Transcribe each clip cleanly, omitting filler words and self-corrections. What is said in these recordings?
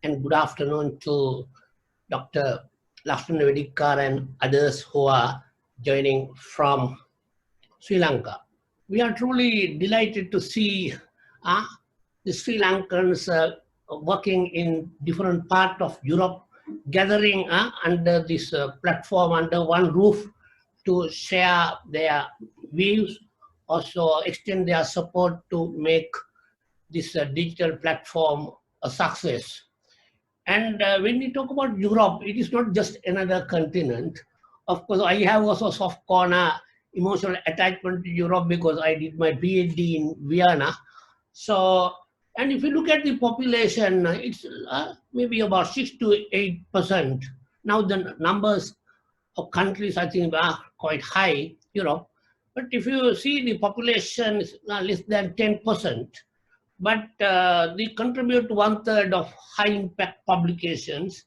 and good afternoon to Dr. Lakshman Vedikar and others who are joining from Sri Lanka. We are truly delighted to see the Sri Lankans working in different parts of Europe, gathering under this platform, under one roof, to share their views, also extend their support to make this digital platform a success. And when we talk about Europe, it is not just another continent. Of course, I have also soft corner emotional attachment to Europe because I did my PhD in Vienna. So, and if you look at the population, it's maybe about 6 to 8%. Now the numbers of countries, I think, are quite high, Europe. But if you see the population is less than 10%, but they contribute to 1/3 of high impact publications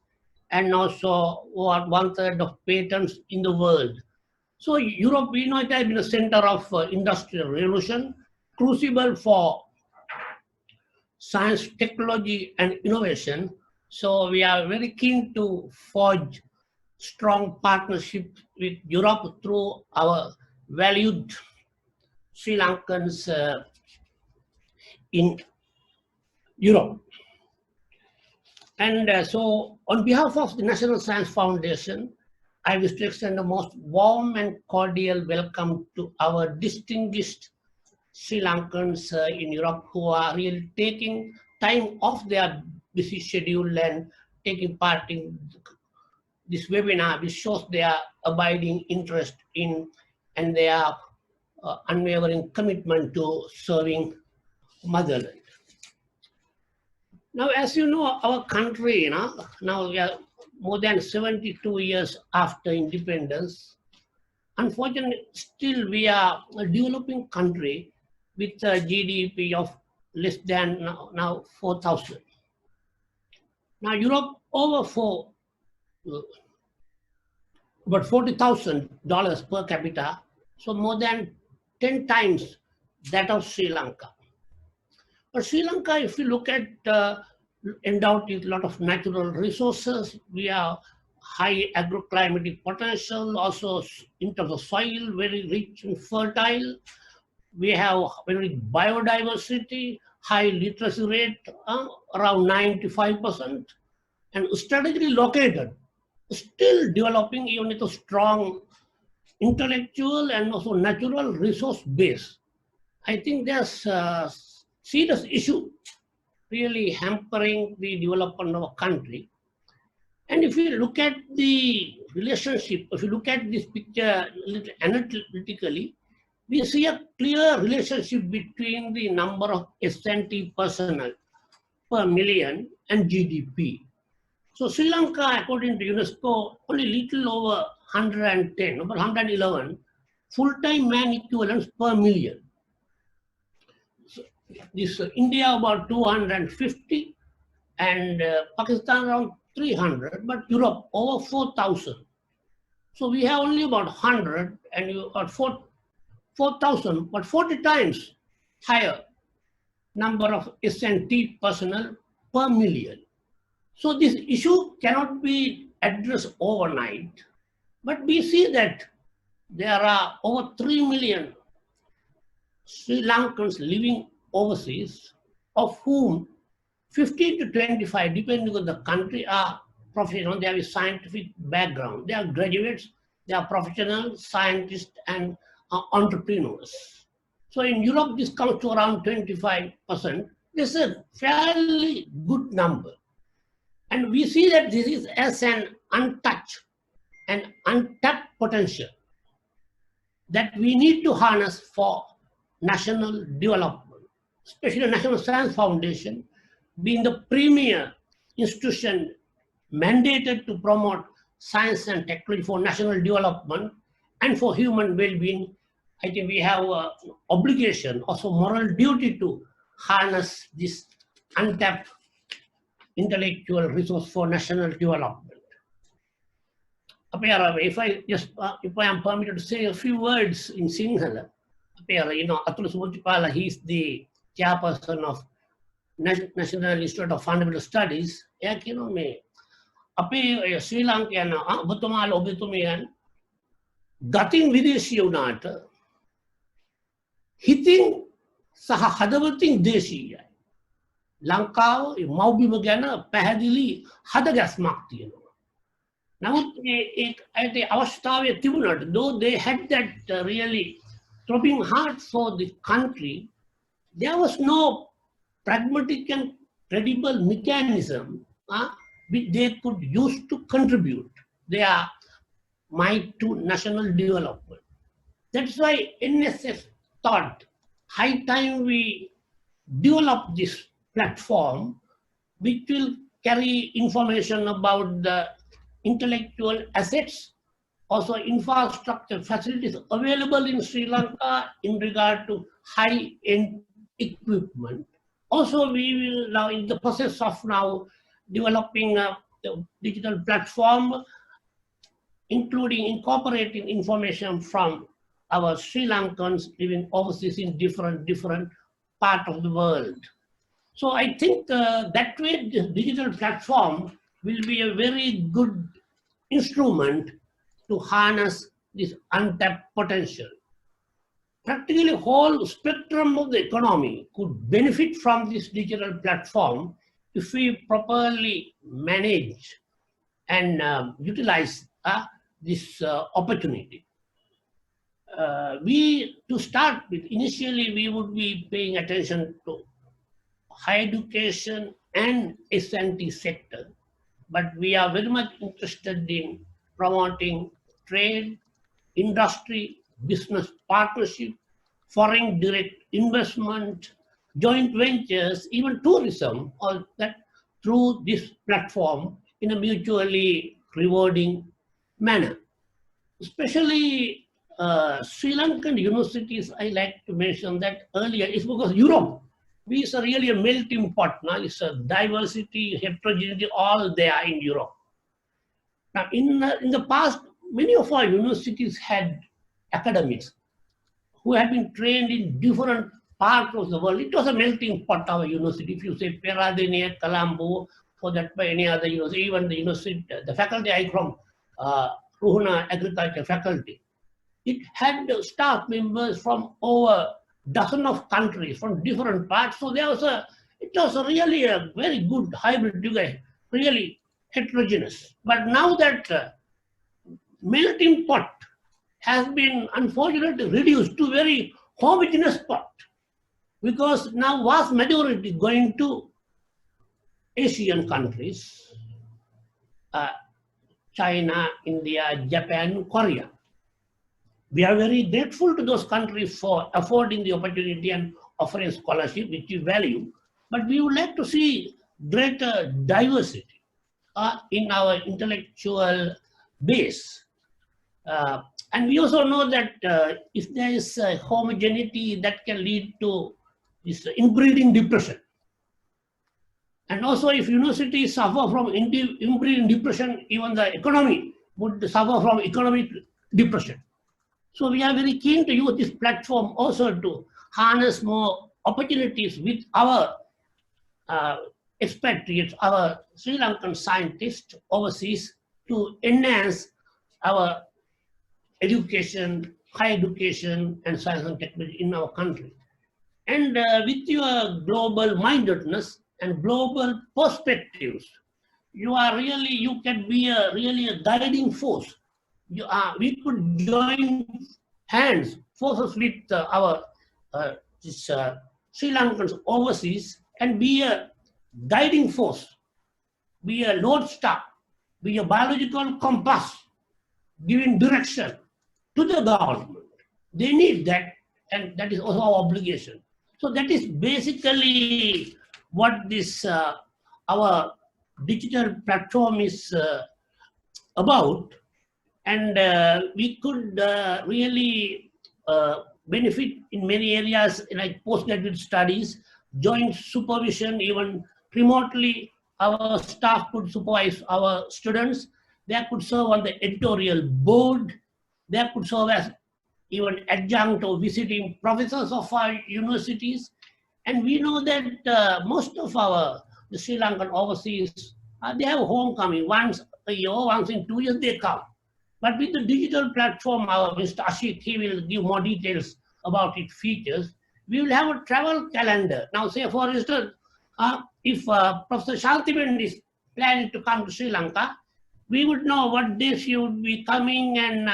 and also 1/3 of patents in the world. So Europe, we know, it has been a center of industrial revolution, crucible for science, technology, and innovation. So we are very keen to forge strong partnership with Europe through our valued Sri Lankans in Europe. And so on behalf of the National Science Foundation, I wish to extend the most warm and cordial welcome to our distinguished Sri Lankans in Europe who are really taking time off their busy schedule and taking part in this webinar, which shows their abiding interest in and their unwavering commitment to serving motherland. Now, as you know, our country, now we are more than 72 years after independence. Unfortunately, still we are a developing country with a GDP of less than now 4,000. Now, Europe over about $40,000 per capita, so more than 10 times that of Sri Lanka. But Sri Lanka, if you look at endowed with a lot of natural resources, we have high agroclimatic potential, also in terms of soil, very rich and fertile. We have very biodiversity, high literacy rate, around 95%, and strategically located, still developing even with a strong intellectual and also natural resource base. I think there's serious issue really hampering the development of a country. And if you look at the relationship, if you look at this picture analytically, we see a clear relationship between the number of S&T personnel per million and GDP. So Sri Lanka, according to UNESCO, only little over 110, about 111 full-time man equivalents per million. This India about 250 and Pakistan around 300, but Europe over 4,000. So we have only about 100 and you got 4,000, but 40 times higher number of S&T personnel per million. So this issue cannot be addressed overnight, but we see that there are over 3 million Sri Lankans living overseas, of whom 15 to 25, depending on the country, are professional. They have a scientific background. They are graduates, they are professional scientists and entrepreneurs. So in Europe, this comes to around 25%. This is a fairly good number. And we see that this is as an untouched and untapped potential that we need to harness for national development. Especially the National Science Foundation, being the premier institution mandated to promote science and technology for national development and for human well-being, I think we have an obligation, also moral duty to harness this untapped intellectual resource for national development. If I am permitted to say a few words in Sinhala, Atul Sumutipala, he is the chairperson of National Institute of Fundamental Studies, අපේ ශ්‍රී ලංකයන් ඔබතුමාල ඔබතුමියන් ගතින් විදේශීය වුණාට හිතින් සහ හදවතින් දේශීයයි. ලංකාව මව්බිම ගැන පැහැදිලි හදගැස්මක් තියෙනවා. නමුත් ඒ අවස්ථාවේ තිබුණාට, though they had that really throbbing heart for the country, there was no pragmatic and credible mechanism which they could use to contribute their might to national development. That's why NSS thought high time we develop this platform which will carry information about the intellectual assets, also infrastructure facilities available in Sri Lanka in regard to high-end equipment. Also, we will now in the process of now developing a digital platform, including incorporating information from our Sri Lankans living overseas in different parts of the world. So I think that way the digital platform will be a very good instrument to harness this untapped potential. Practically the whole spectrum of the economy could benefit from this digital platform if we properly manage and utilize this opportunity. To start with, initially we would be paying attention to higher education and S&T sector, but we are very much interested in promoting trade, industry, business partnership, foreign direct investment, joint ventures, even tourism, all that through this platform in a mutually rewarding manner. Especially Sri Lankan universities, I like to mention that earlier, is because Europe, we is really a melting pot now. It's a diversity, heterogeneity, all there in Europe. Now, in the past, many of our universities had academics who have been trained in different parts of the world. It was a melting pot, our university. If you say Peradeniya, Colombo, for that by any other university, even the university, the faculty I from Ruhuna Agriculture faculty, it had staff members from over dozen of countries from different parts. So it was really a very good hybrid, really heterogeneous. But now that melting pot has been unfortunately reduced to very homogeneous pot, because now vast majority going to Asian countries, China, India, Japan, Korea. We are very grateful to those countries for affording the opportunity and offering scholarship, which we value. But we would like to see greater diversity in our intellectual base. And we also know that if there is homogeneity, that can lead to this inbreeding depression. And also if universities suffer from inbreeding depression, even the economy would suffer from economic depression. So we are very keen to use this platform also to harness more opportunities with our expatriates, our Sri Lankan scientists overseas, to enhance our education, higher education, and science and technology in our country. And with your global mindedness and global perspectives, you can be really a guiding force. We could join forces with our Sri Lankans overseas and be a guiding force, be a lodestar, be a biological compass, giving direction to the government. They need that, and that is also our obligation. So that is basically what this our digital platform is about. And we could really benefit in many areas, like postgraduate studies, joint supervision, even remotely. Our staff could supervise our students. They could serve on the editorial board. They could serve as even adjunct or visiting professors of our universities. And we know that most of the Sri Lankan overseas, they have homecoming once a year, once in 2 years they come. But with the digital platform, our Mr. Ashik, he will give more details about its features. We will have a travel calendar. Now, say for instance, if Professor Shanti Mendes is planning to come to Sri Lanka, we would know what days she would be coming and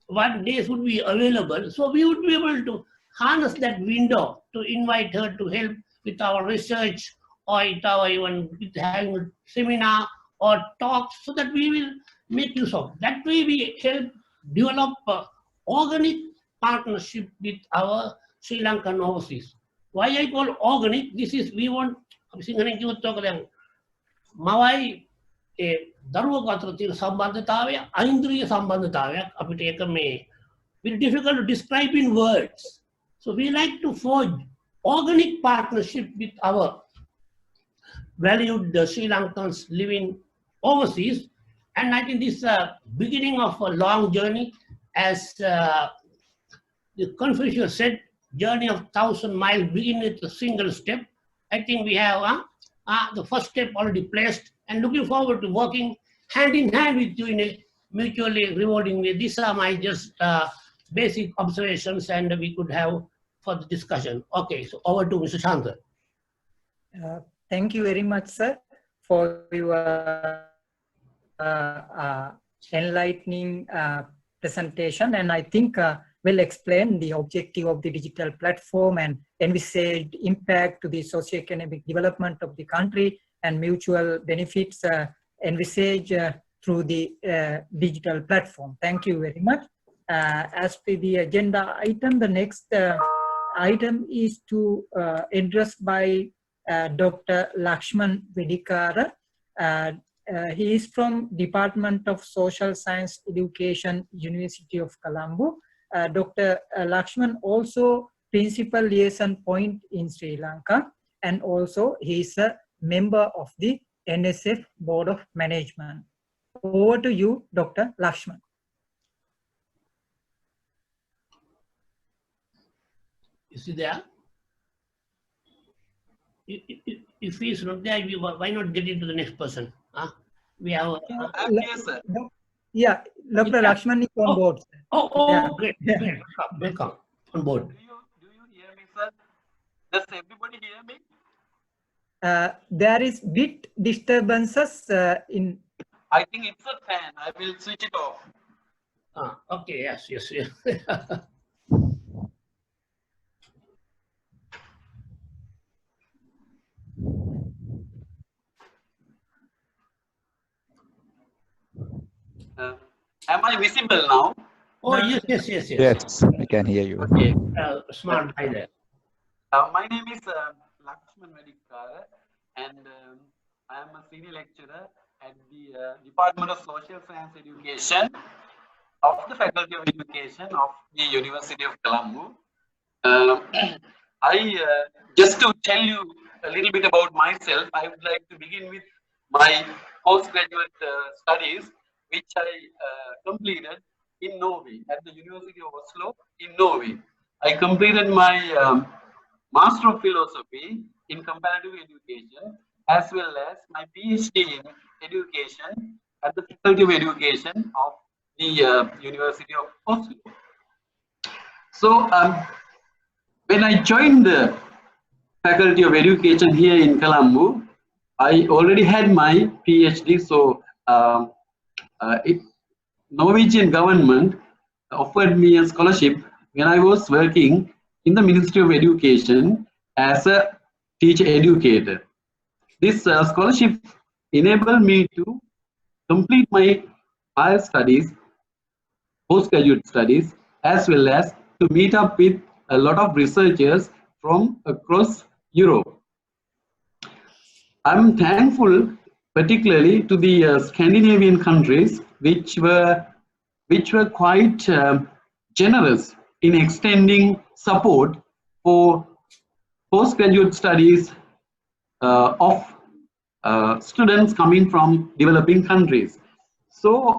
what days would be available. So we would be able to harness that window to invite her to help with our research or even with having a seminar or talks, so that we will make use of. That way we help develop organic partnership with our Sri Lankan overseas. Why I call organic? This is we want මවයි දරුවක අතර තියෙන සම්බන්ධතාවය ඓන්ද්‍රිය සම්බන්ධතාවයක් අපිට ඒක මේ very difficult to describe in words. So we like to forge organic partnership with our valued Sri Lankans living overseas. And I think this is the beginning of a long journey. As the Confucius said, journey of 1,000 miles begin with a single step. I think we have the first step already placed, and looking forward to working hand in hand with you in a mutually rewarding way. These are my just basic observations, and we could have further discussion. Okay, so over to Mr. Shanta. Thank you very much, sir, for your enlightening presentation, and I think will explain the objective of the digital platform and envisaged impact to the socio-economic development of the country and mutual benefits envisaged through the digital platform. Thank you very much. As per the agenda item, the next item is to address by Dr. Lakshman Vedikara. He is from Department of Social Science Education, University of Colombo. Dr. Lakshman also principal liaison point in Sri Lanka, and also he is a member of the NSF Board of Management. Over to you, Dr. Lakshman. Is he there? If he is not there, why not get into the next person? We have. Yes, sir. Yeah, Dr. Lakshman is on board. Yeah. Great. Welcome on board. Do you hear me, sir? Does everybody hear me? There is bit disturbances in. I think it's a fan. I will switch it off. Okay. Yes. Am I visible now? Oh, yes. Yes, I can hear you. Okay, smart guy there. My name is Lakshman Vedikara, and I am a senior lecturer at the Department of Social Science Education of the Faculty of Education of the University of Colombo. Just to tell you a little bit about myself, I would like to begin with my postgraduate studies, which I completed in Norway, at the University of Oslo in Norway. I completed my Master of Philosophy in Comparative Education, as well as my PhD in Education at the Faculty of Education of the University of Oslo. So when I joined the Faculty of Education here in Colombo, I already had my PhD, so Norwegian government offered me a scholarship when I was working in the Ministry of Education as a teacher educator. This scholarship enabled me to complete my higher studies, postgraduate studies, as well as to meet up with a lot of researchers from across Europe. I'm thankful particularly to the Scandinavian countries, which were quite generous in extending support for postgraduate studies of students coming from developing countries. So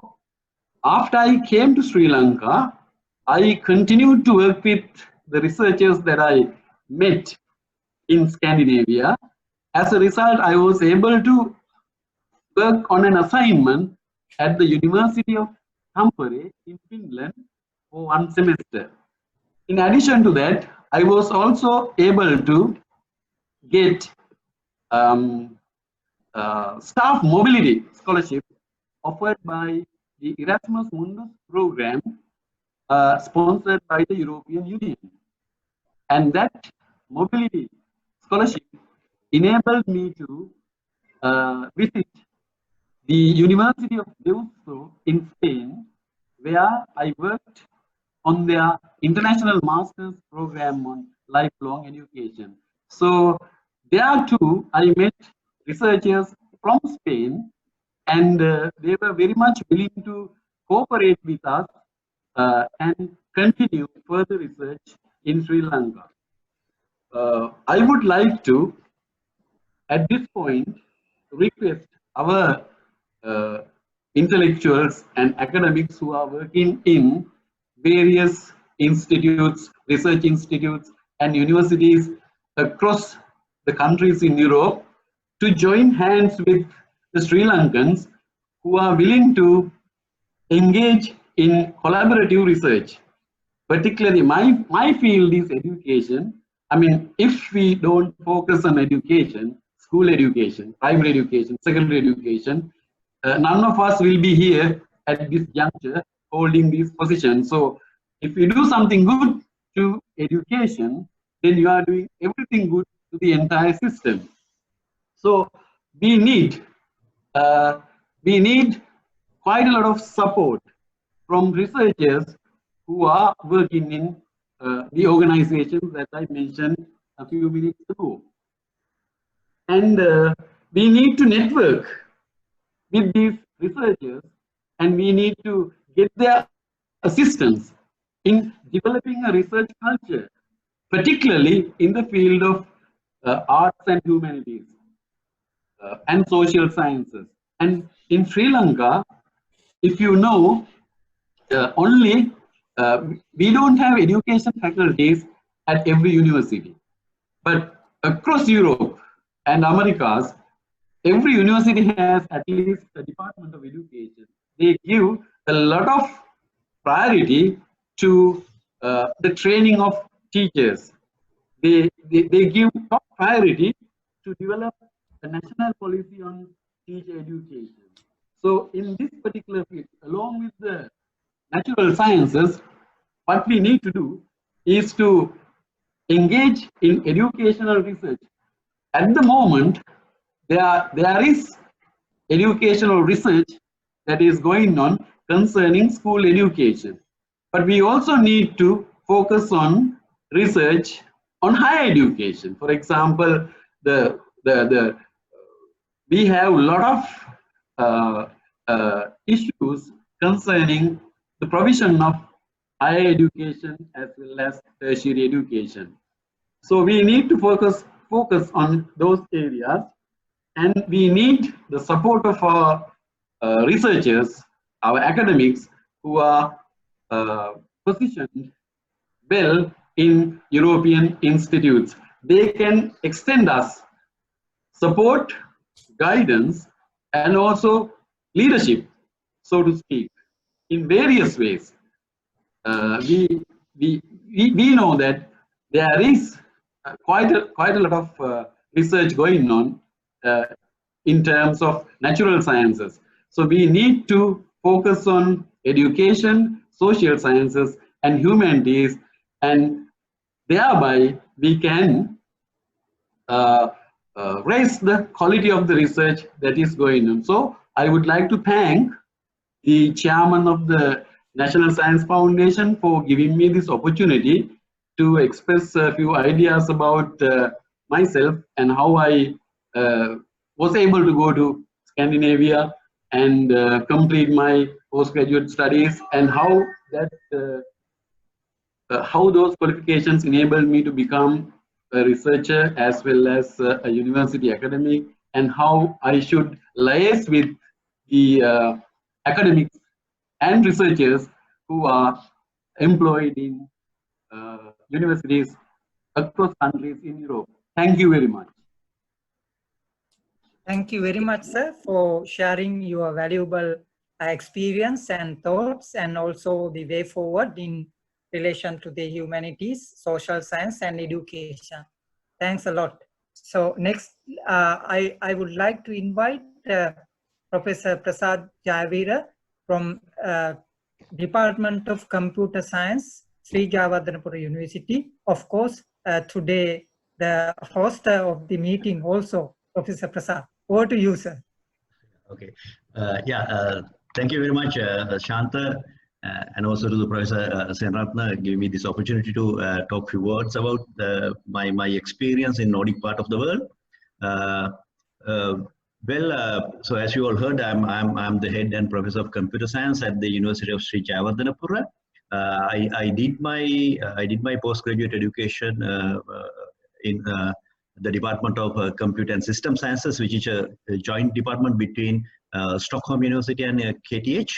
after I came to Sri Lanka, I continued to work with the researchers that I met in Scandinavia. As a result, I was able to work on an assignment at the University of Tampere in Finland for 1 semester. In addition to that, I was also able to get staff mobility scholarship offered by the Erasmus Mundus program sponsored by the European Union. And that mobility scholarship enabled me to visit the University of Deusto in Spain, where I worked on their international master's program on lifelong education. So there too, I met researchers from Spain, and they were very much willing to cooperate with us and continue further research in Sri Lanka. I would like to, at this point, request our intellectuals and academics who are working in various institutes, research institutes, and universities across the countries in Europe to join hands with the Sri Lankans who are willing to engage in collaborative research. Particularly, my field is education. I mean, if we don't focus on education, school education, primary education, secondary education, none of us will be here at this juncture holding these positions. So if you do something good to education, then you are doing everything good to the entire system. So we need quite a lot of support from researchers who are working in the organizations that I mentioned a few minutes ago. And we need to network with these researchers, and we need to get their assistance in developing a research culture, particularly in the field of arts and humanities and social sciences. And in Sri Lanka, if you know, we don't have education faculties at every university, but across Europe and Americas, every university has at least a department of education. They give a lot of priority to the training of teachers. They give top priority to develop a national policy on teacher education. So in this particular field, along with the natural sciences, what we need to do is to engage in educational research. At the moment, there is educational research that is going on concerning school education. But we also need to focus on research on higher education. For example, we have a lot of issues concerning the provision of higher education as well as tertiary education. So we need to focus on those areas, and we need the support of our researchers, our academics who are positioned well in European institutes. They can extend us support, guidance, and also leadership, so to speak, in various ways. We know that there is quite a lot of research going on in terms of natural sciences. So we need to focus on education, social sciences, and humanities, and thereby we can raise the quality of the research that is going on. So I would like to thank the chairman of the National Science Foundation for giving me this opportunity to express a few ideas about myself and how I was able to go to Scandinavia and complete my postgraduate studies, and how those qualifications enabled me to become a researcher as well as a university academic, and how I should liaise with the academics and researchers who are employed in universities across countries in Europe. Thank you very much. Thank you very much, sir, for sharing your valuable experience and thoughts, and also the way forward in relation to the humanities, social science, and education. Thanks a lot. So next, I would like to invite Professor Prasad Jayaveera from Department of Computer Science, Sri Javadanapuru University. Of course, today the host of the meeting also, Professor Prasad. Over to you, sir. Okay. Thank you very much, Shanta, and also to the Professor Senratna, giving me this opportunity to talk a few words about my experience in Nordic part of the world. So as you all heard, I'm the head and professor of computer science at the University of Sri Javadanapuru. I did my postgraduate education in the Department of Computer and System Sciences, which is a joint department between Stockholm University and KTH.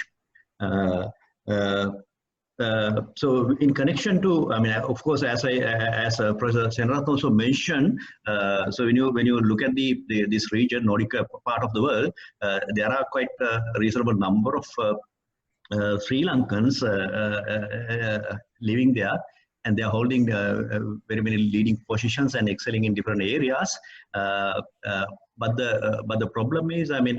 So in connection to, I mean, of course, as Professor Senratna also mentioned, so when you look at this region, Nordic part of the world, there are quite a reasonable number of Sri Lankans living there, and they are holding very many leading positions and excelling in different areas. But the problem is, I mean,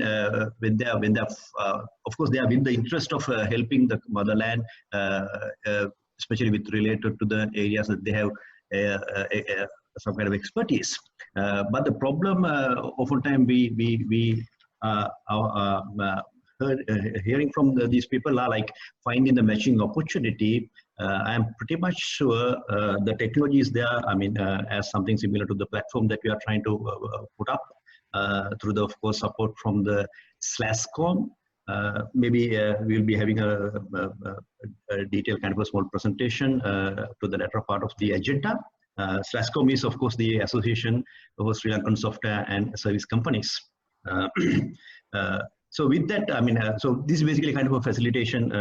when they of course, they are with the interest of helping the motherland, especially with related to the areas that they have some kind of expertise. But the problem, oftentimes we hearing from these people are like finding the matching opportunity. I'm pretty much sure the technology is there. I mean, as something similar to the platform that we are trying to put up through the, of course, support from the SLASCOM. Maybe we'll be having a detailed kind of a small presentation to the latter part of the agenda. SLASCOM is, of course, the Association of Sri Lankan Software and Service Companies. So with that, I mean, so this is basically kind of a facilitation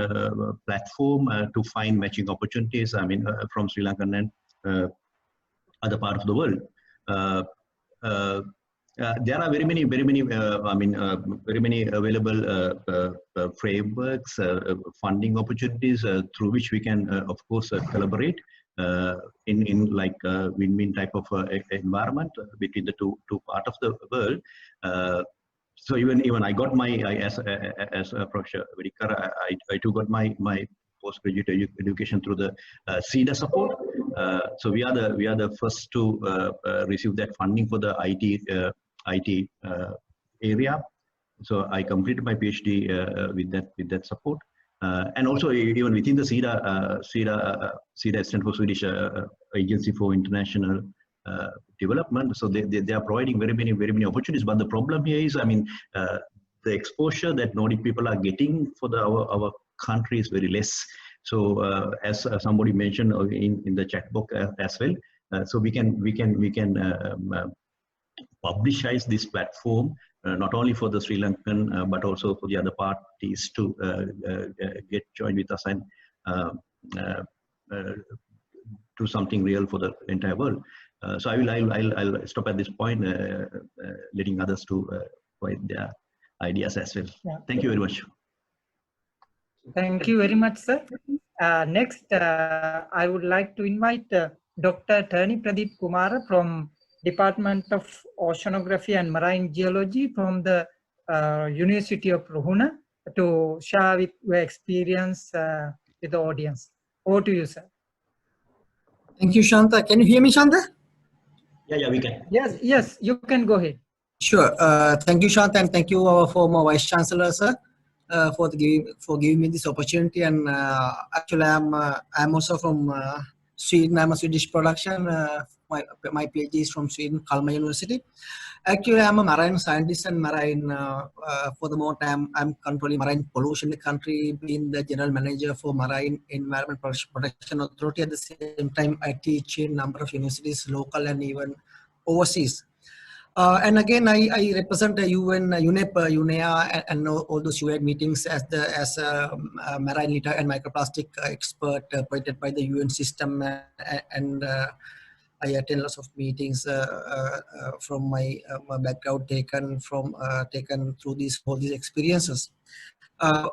platform to find matching opportunities, I mean, from Sri Lankan and other parts of the world. There are very many, I mean, very many available frameworks, funding opportunities through which we can, of course, collaborate in like win-win type of environment between the two parts of the world. So even I got my, as Professor Vidikar, I too got my postgraduate education through the CEDA support. So we are the first to receive that funding for the IT area. So I completed my PhD with that support, and also even within the CEDA stands for Swedish Agency for International Development. So they are providing very many opportunities. But the problem here is, I mean, the exposure that Nordic people are getting for our country is very less. So as somebody mentioned in the chat box as well, so we can publicize this platform not only for the Sri Lankan but also for the other parties to get joined with us and do something real for the entire world. So I'll stop at this point, letting others to provide their ideas as well. Yeah. Thank you very much. Thank you very much, sir. Next, I would like to invite Dr. Tani Pradeep Kumara from Department of Oceanography and Marine Geology from the University of Ruhuna to share with your experience with the audience. Over to you, sir. Thank you, Shanta. Can you hear me, Shanta? Yeah, we can. Yes, you can go ahead. Sure. Thank you, Shanta, and thank you, our former Vice Chancellor, sir, for giving me this opportunity. And actually, I'm also from Sweden. I'm a Swedish production. My PhD is from Sweden, Kalmar University. Actually, I'm a marine scientist and marine. For the moment, I'm controlling marine pollution in the country, being the general manager for Marine Environment Protection Authority. At the same time, I teach in a number of universities, local and even overseas. And again, I represent the UN, UNEP, UNEA, and all those UN meetings as a marine litter and microplastic expert appointed by the UN system. And I attend lots of meetings from my background taken through all these experiences.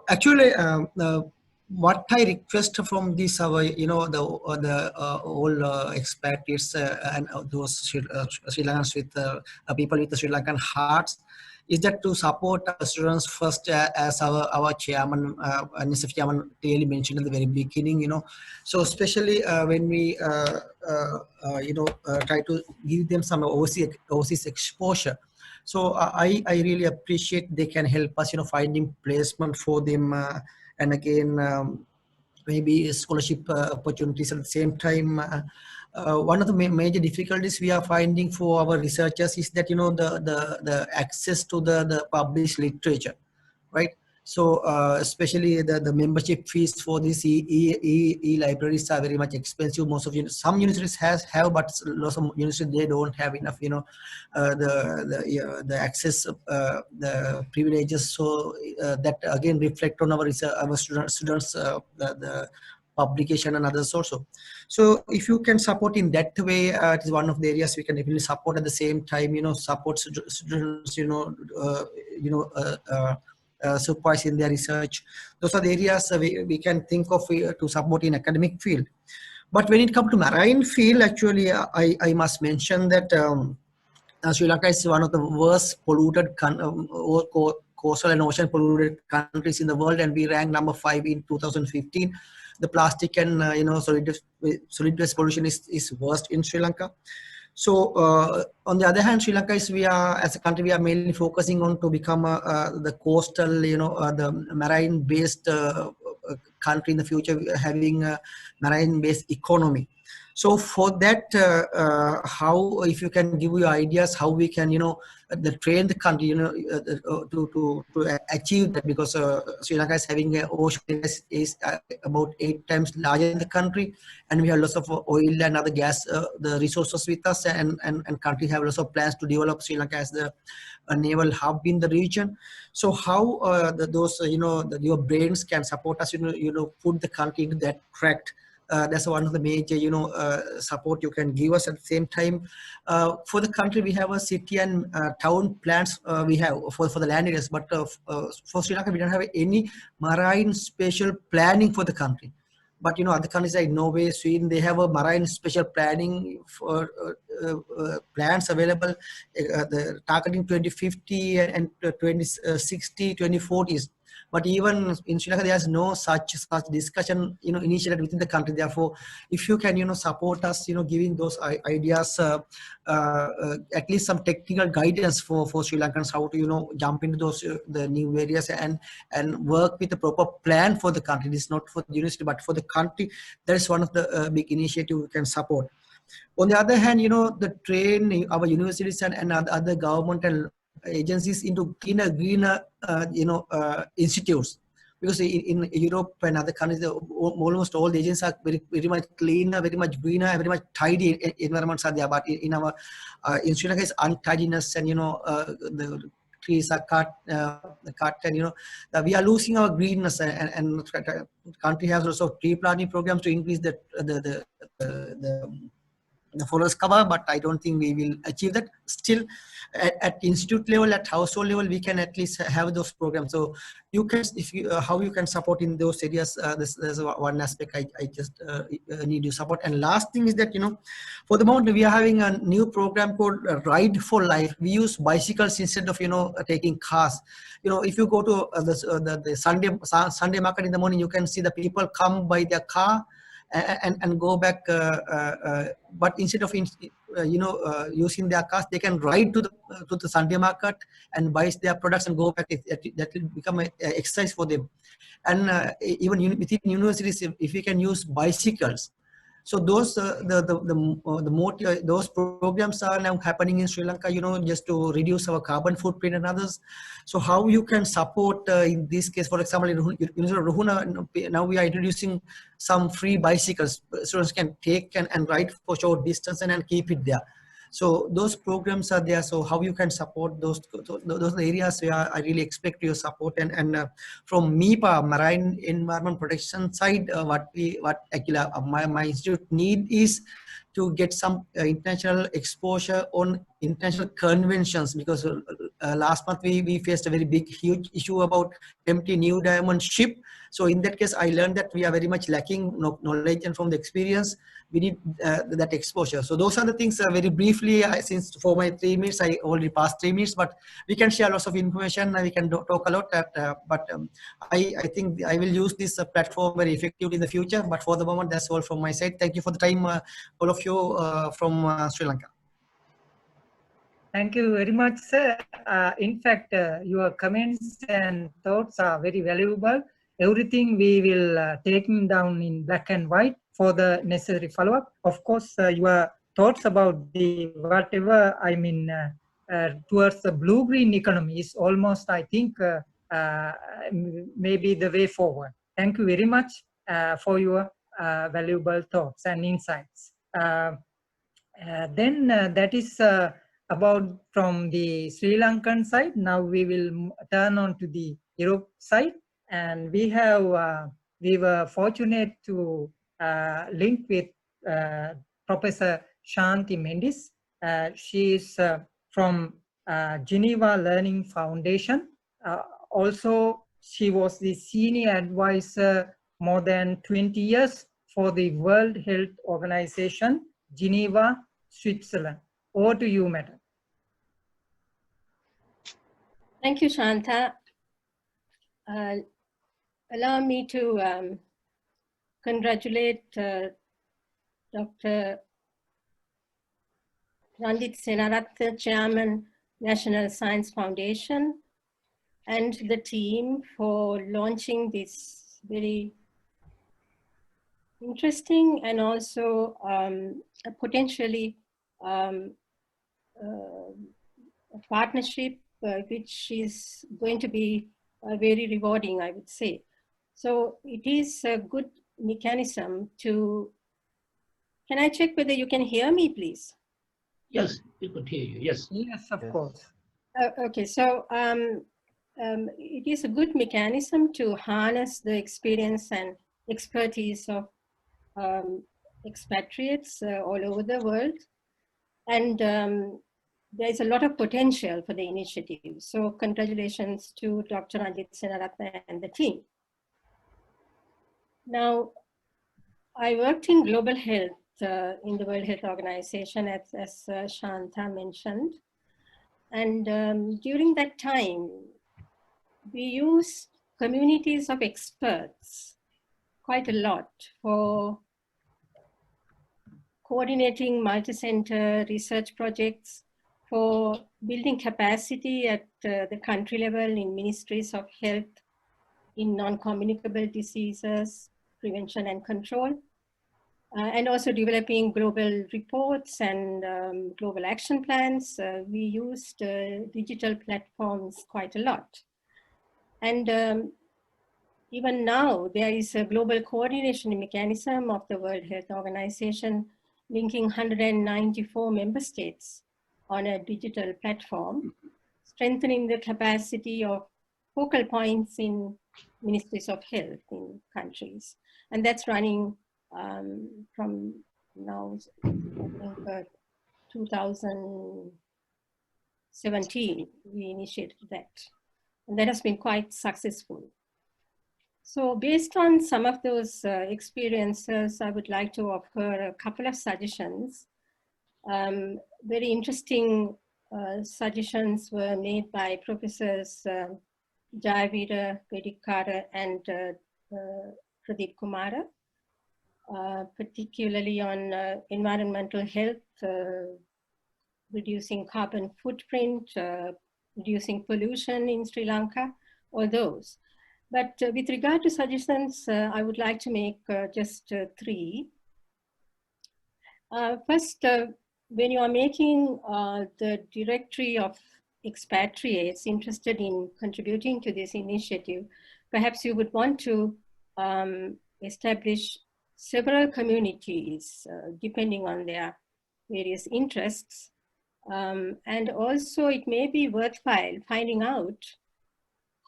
Actually, what I request from this, the all expatriates and those Sri Lankans with people with the Sri Lankan hearts, is that to support our students first, as our chairman, NSF chairman clearly mentioned at the very beginning, so especially when we try to give them some overseas exposure. So I really appreciate they can help us, finding placement for them, and again, maybe scholarship opportunities at the same time. One of the major difficulties we are finding for our researchers is that, the access to the published literature, right? So especially the membership fees for these e-libraries are very much expensive. Most of some universities have, but lots of universities, they don't have enough, the access, the privileges. So that again reflect on our students, the publication and others also. So if you can support in that way, it is one of the areas we can definitely support. At the same time, support students, supervise in their research. Those are the areas we can think of to support in academic field. But when it comes to marine field, actually, I must mention that Sri Lanka is one of the worst polluted coastal and ocean polluted countries in the world, and we ranked number 5 in 2015. The plastic and solid waste pollution is worst in Sri Lanka. So on the other hand, Sri Lanka is, as a country, we are mainly focusing on to become the coastal, the marine based country in the future, having a marine based economy. So for that, how, if you can give your ideas, how we can, train the country, to achieve that, because Sri Lanka is having an ocean is about 8 times larger than the country, and we have lots of oil and other gas, the resources with us, and country have lots of plans to develop Sri Lanka as the naval hub in the region. So how those, your brains can support us, put the country into that track. That's one of the major, support you can give us. At the same time, for the country, we have a city and town plans. We have for the land areas, but for Sri Lanka, we don't have any marine spatial planning for the country. But other countries like Norway, Sweden, they have a marine spatial planning for plans available, the targeting 2050 and 2060, 2040s. But even in Sri Lanka, there's no such discussion, initiated within the country. Therefore, if you can, support us, giving those ideas, at least some technical guidance for Sri Lankans, how to, jump into those the new areas and work with a proper plan for the country. This is not for the university, but for the country. That is one of the big initiative we can support. On the other hand, the train our universities and other government and agencies into greener institutes, because in Europe and other countries, almost all the agencies are very much cleaner, very much greener, very much tidy environments are there. But in our in Sri Lanka, is untidiness, and the trees are cut, and we are losing our greenness, and the country has also tree planting programs to increase the forest cover, but I don't think we will achieve that. Still, at institute level, at household level, we can at least have those programs. So you can, if you how you can support in those areas. There's one aspect I just need your support. And last thing is that, for the moment we are having a new program called Ride for Life. We use bicycles instead of taking cars. If you go to the Sunday market in the morning, you can see the people come by their car and go back, but instead of using their cars, they can ride to the Sunday market and buy their products and go back. That will become an exercise for them. And even within universities, if we can use bicycles, so those those programs are now happening in Sri Lanka, just to reduce our carbon footprint and others. So how you can support in this case, for example, in University of Ruhuna, now we are introducing some free bicycles. Students can take and ride for short distance and keep it there. So those programs are there. So how you can support those areas where I really expect your support. And from MIPA, Marine Environment Protection side, what actually my institute need is to get some international exposure on international conventions, because last month we faced a very big, huge issue about empty new diamond ship. So in that case, I learned that we are very much lacking knowledge, and from the experience, we need that exposure. So those are the things very briefly, since for my 3 minutes, I already passed 3 minutes, but we can share lots of information and we can talk a lot. I think I will use this platform very effectively in the future. But for the moment, that's all from my side. Thank you for the time, all of you from Sri Lanka. Thank you very much, sir. In fact, your comments and thoughts are very valuable. Everything we will take down in black and white for the necessary follow-up. Of course, your thoughts about the whatever, I mean, towards the blue-green economy is almost, I think, maybe the way forward. Thank you very much for your valuable thoughts and insights. Then that is about from the Sri Lankan side. Now we will turn on to the Europe side, and we were fortunate to link with Professor Shanti Mendes. She is from Geneva Learning Foundation. Also, she was the senior advisor more than 20 years for the World Health Organization, Geneva, Switzerland. Over to you, madam. Thank you, Shanta. Allow me to congratulate Dr. Randit Senaratta, Chairman, National Science Foundation, and the team for launching this very interesting and also a potentially a partnership which is going to be very rewarding, I would say. So it is a good mechanism to, can I check whether you can hear me, please? Yes, we could hear you. Yes. Yes, of course. Okay, so it is a good mechanism to harness the experience and expertise of expatriates all over the world. And there's a lot of potential for the initiative. So congratulations to Dr. Randit Senaratta and the team. Now, I worked in global health in the World Health Organization, as Shanta mentioned. And during that time, we used communities of experts quite a lot for coordinating multi-center research projects, for building capacity at the country level in ministries of health, in non-communicable diseases, prevention and control, and also developing global reports and global action plans. We used digital platforms quite a lot. And even now, there is a global coordination mechanism of the World Health Organization linking 194 member states on a digital platform, strengthening the capacity of focal points in ministries of health in countries. And that's running from now, I think 2017, we initiated that. And that has been quite successful. So based on some of those experiences, I would like to offer a couple of suggestions. Very interesting suggestions were made by Professors Jayaveera, Vedikara, and Pradeep Kumara, particularly on environmental health, reducing carbon footprint, reducing pollution in Sri Lanka, all those. But with regard to suggestions, I would like to make just 3. First, when you are making the directory of expatriates interested in contributing to this initiative, perhaps you would want to establish several communities depending on their various interests. And also it may be worthwhile finding out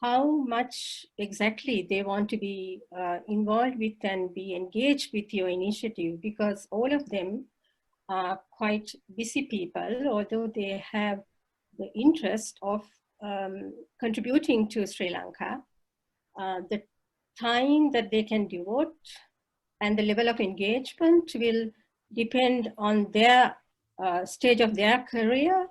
how much exactly they want to be involved with and be engaged with your initiative, because all of them are quite busy people, although they have the interest of contributing to Sri Lanka. The time that they can devote and the level of engagement will depend on their stage of their career,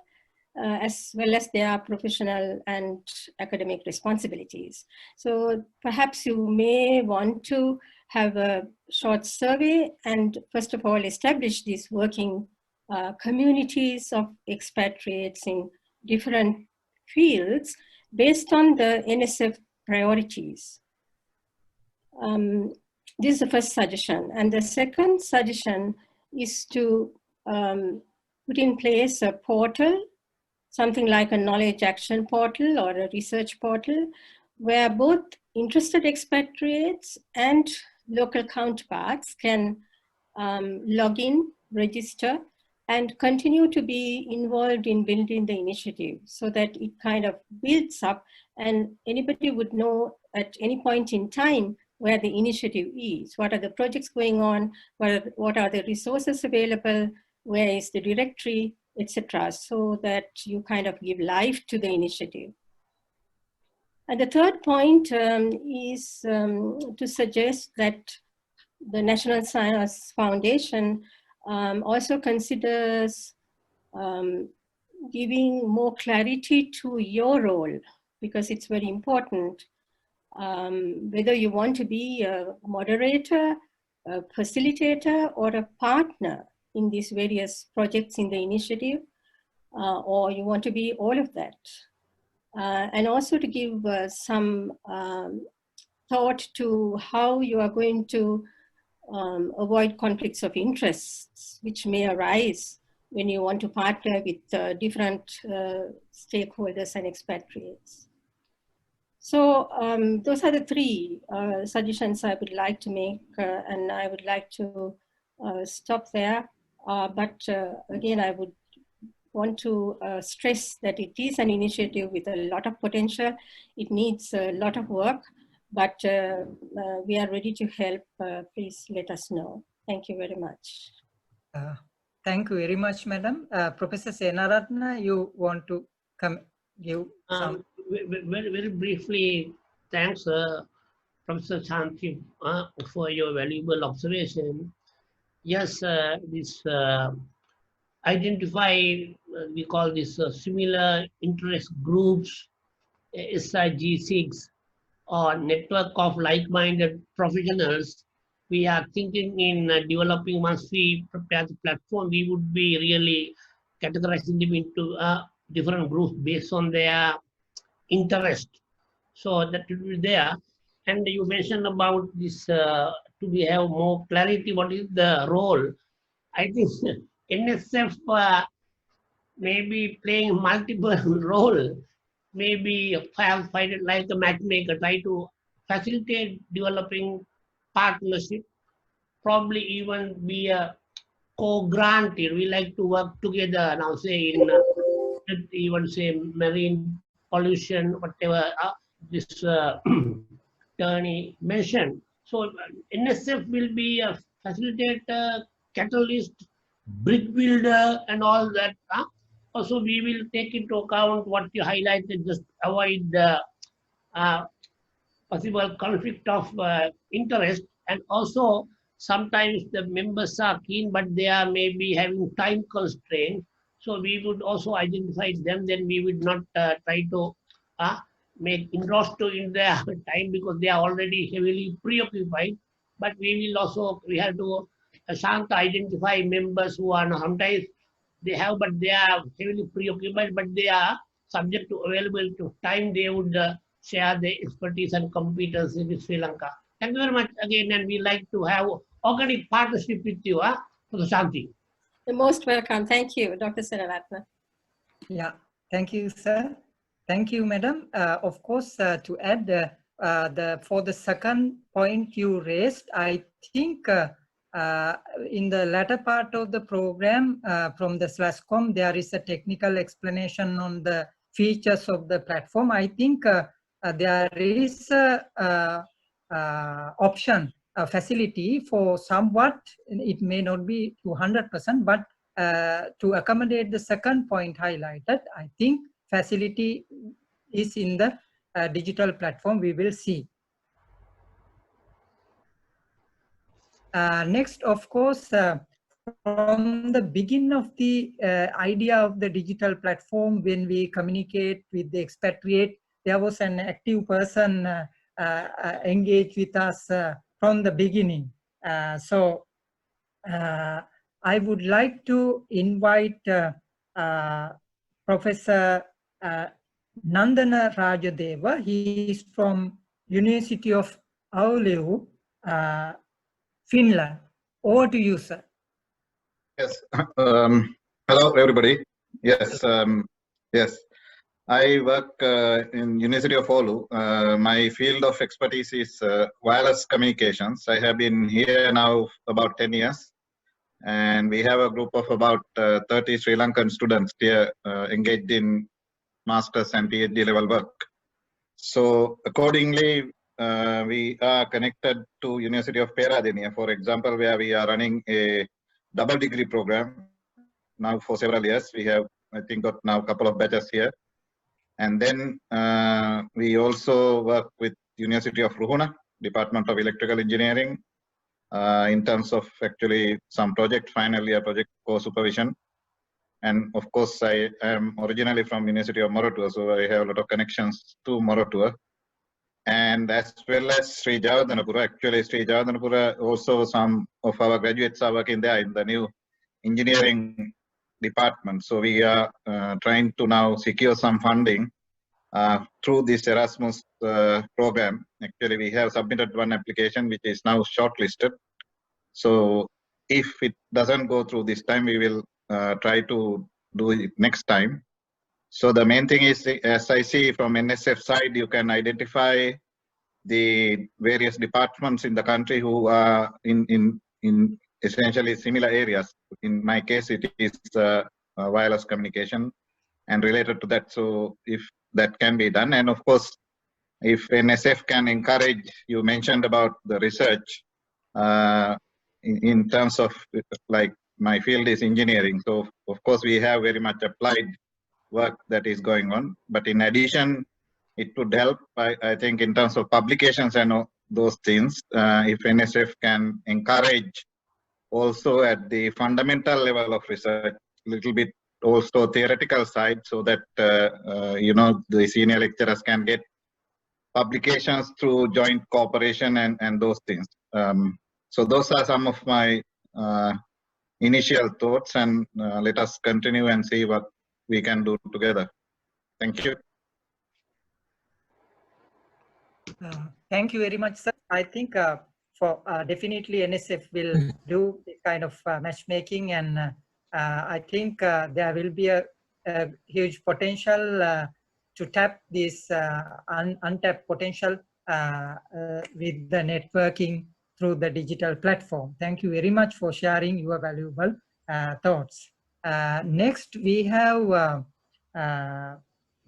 as well as their professional and academic responsibilities. So perhaps you may want to have a short survey and first of all establish these working communities of expatriates in different fields based on the NSF priorities. This is the first suggestion. And the second suggestion is to put in place a portal, something like a knowledge action portal or a research portal, where both interested expatriates and local counterparts can log in, register, and continue to be involved in building the initiative so that it kind of builds up and anybody would know at any point in time where the initiative is, what are the projects going on, what are the resources available, where is the directory, etc., so that you kind of give life to the initiative. And the third point is to suggest that the National Science Foundation also considers giving more clarity to your role, because it's very important. Whether you want to be a moderator, a facilitator, or a partner in these various projects in the initiative, or you want to be all of that. And also to give some thought to how you are going to avoid conflicts of interests, which may arise when you want to partner with different stakeholders and expatriates. So those are the three suggestions I would like to make, and I would like to stop there. But again, I would want to stress that it is an initiative with a lot of potential. It needs a lot of work, but we are ready to help. Please let us know. Thank you very much. Thank you very much, Madam. Professor Senaratna, you want to come give some? Very briefly, thanks, Professor Shanti, for your valuable observation. Yes, this identify, we call this similar interest groups, SIG6, or network of like-minded professionals. We are thinking in developing, once we prepare the platform, we would be really categorizing them into different groups based on their interest. So that will be there. And you mentioned about this, to we have more clarity, what is the role? I think NSF may be playing multiple role, maybe find it like a matchmaker, try to facilitate developing partnership, probably even be a co-granted. We like to work together now, say in even say marine pollution, whatever this Tony mentioned. So NSF will be a facilitator, catalyst, brick builder, and all that. Also, we will take into account what you highlighted, just avoid the possible conflict of interest. And also, sometimes the members are keen, but they are maybe having time constraints. So we would also identify them, then we would not try to make inroads in their time because they are already heavily preoccupied. But we will also, we have to identify members who are sometimes they have, but they are heavily preoccupied, but they are subject to available to time. They would share their expertise and competency with Sri Lanka. Thank you very much again, and we like to have organic partnership with you, for the Shanti. You're most welcome. Thank you, Dr. Senaratna. Yeah, thank you, sir. Thank you, Madam. Of course, to add for the second point you raised, I think in the latter part of the program from the SLASCOM, there is a technical explanation on the features of the platform. I think there is a option, a facility for somewhat, it may not be 200%, but to accommodate the second point highlighted, I think facility is in the digital platform we will see. Next, of course, from the beginning of the idea of the digital platform, when we communicate with the expatriate, there was an active person engaged with us from the beginning. So I would like to invite Professor Nandana Rajadeva. He is from University of Oulu, Finland. Over to you, sir. Yes. Hello, everybody. Yes. Yes. I work in University of Oulu. My field of expertise is wireless communications. I have been here now about 10 years, and we have a group of about 30 Sri Lankan students here engaged in master's and PhD level work. So accordingly, we are connected to University of Peradeniya, for example, where we are running a double degree program now for several years. We have, I think, got now a couple of batches here. And then we also work with University of Ruhuna, Department of Electrical Engineering, in terms of actually some project, final year project co-supervision. And of course, I am originally from University of Moratuwa, so I have a lot of connections to Moratuwa. And as well as Sri Javadanapuru. Actually, Sri Javadanapuru, also some of our graduates are working there in the new engineering department. So we are trying to now secure some funding through this Erasmus program. Actually, we have submitted one application which is now shortlisted. So if it doesn't go through this time, we will try to do it next time. So the main thing is, as I see from NSF side, you can identify the various departments in the country who are in essentially similar areas. In my case, it is wireless communication and related to that. So if that can be done, and of course, if NSF can encourage, you mentioned about the research in terms of, like, my field is engineering. So of course, we have very much applied work that is going on. But in addition, it would help, I think, in terms of publications and all those things, if NSF can encourage also at the fundamental level of research, a little bit also theoretical side, so that you know, the senior lecturers can get publications through joint cooperation and those things. So those are some of my initial thoughts, and let us continue and see what we can do together. Thank you. Thank you very much, sir. I think for definitely NSF will do this kind of matchmaking, and I think there will be a huge potential to tap this untapped potential with the networking through the digital platform. Thank you very much for sharing your valuable thoughts. Next, we have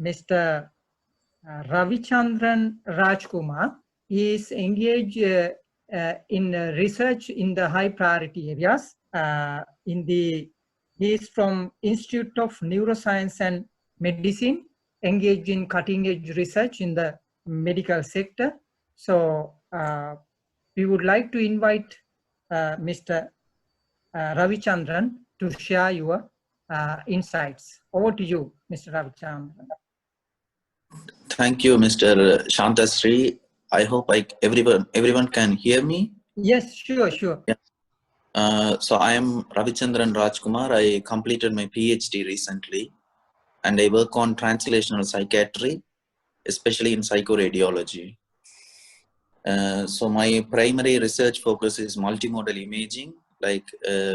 Mr. Ravichandran Rajkumar. He is engaged in research in the high priority areas. He is from Institute of Neuroscience and Medicine, engaged in cutting edge research in the medical sector. So we would like to invite Mr. Ravichandran to share your insights. Over to you, Mr. Ravichandran. Thank you, Mr. Shantasri. I hope everyone can hear me. Yes, sure. Yeah. So I am Ravichandran Rajkumar. I completed my PhD recently, and I work on translational psychiatry, especially in psychoradiology. So my primary research focus is multimodal imaging. Like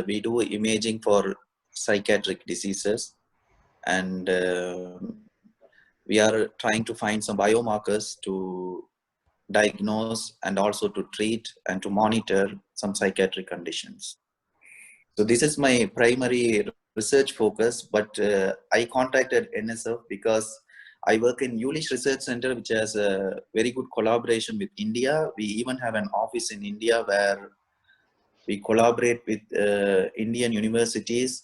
we do imaging for psychiatric diseases, and we are trying to find some biomarkers to diagnose and also to treat and to monitor some psychiatric conditions. So this is my primary research focus, but I contacted NSF because I work in Ulish Research Center, which has a very good collaboration with India. We even have an office in India where we collaborate with Indian universities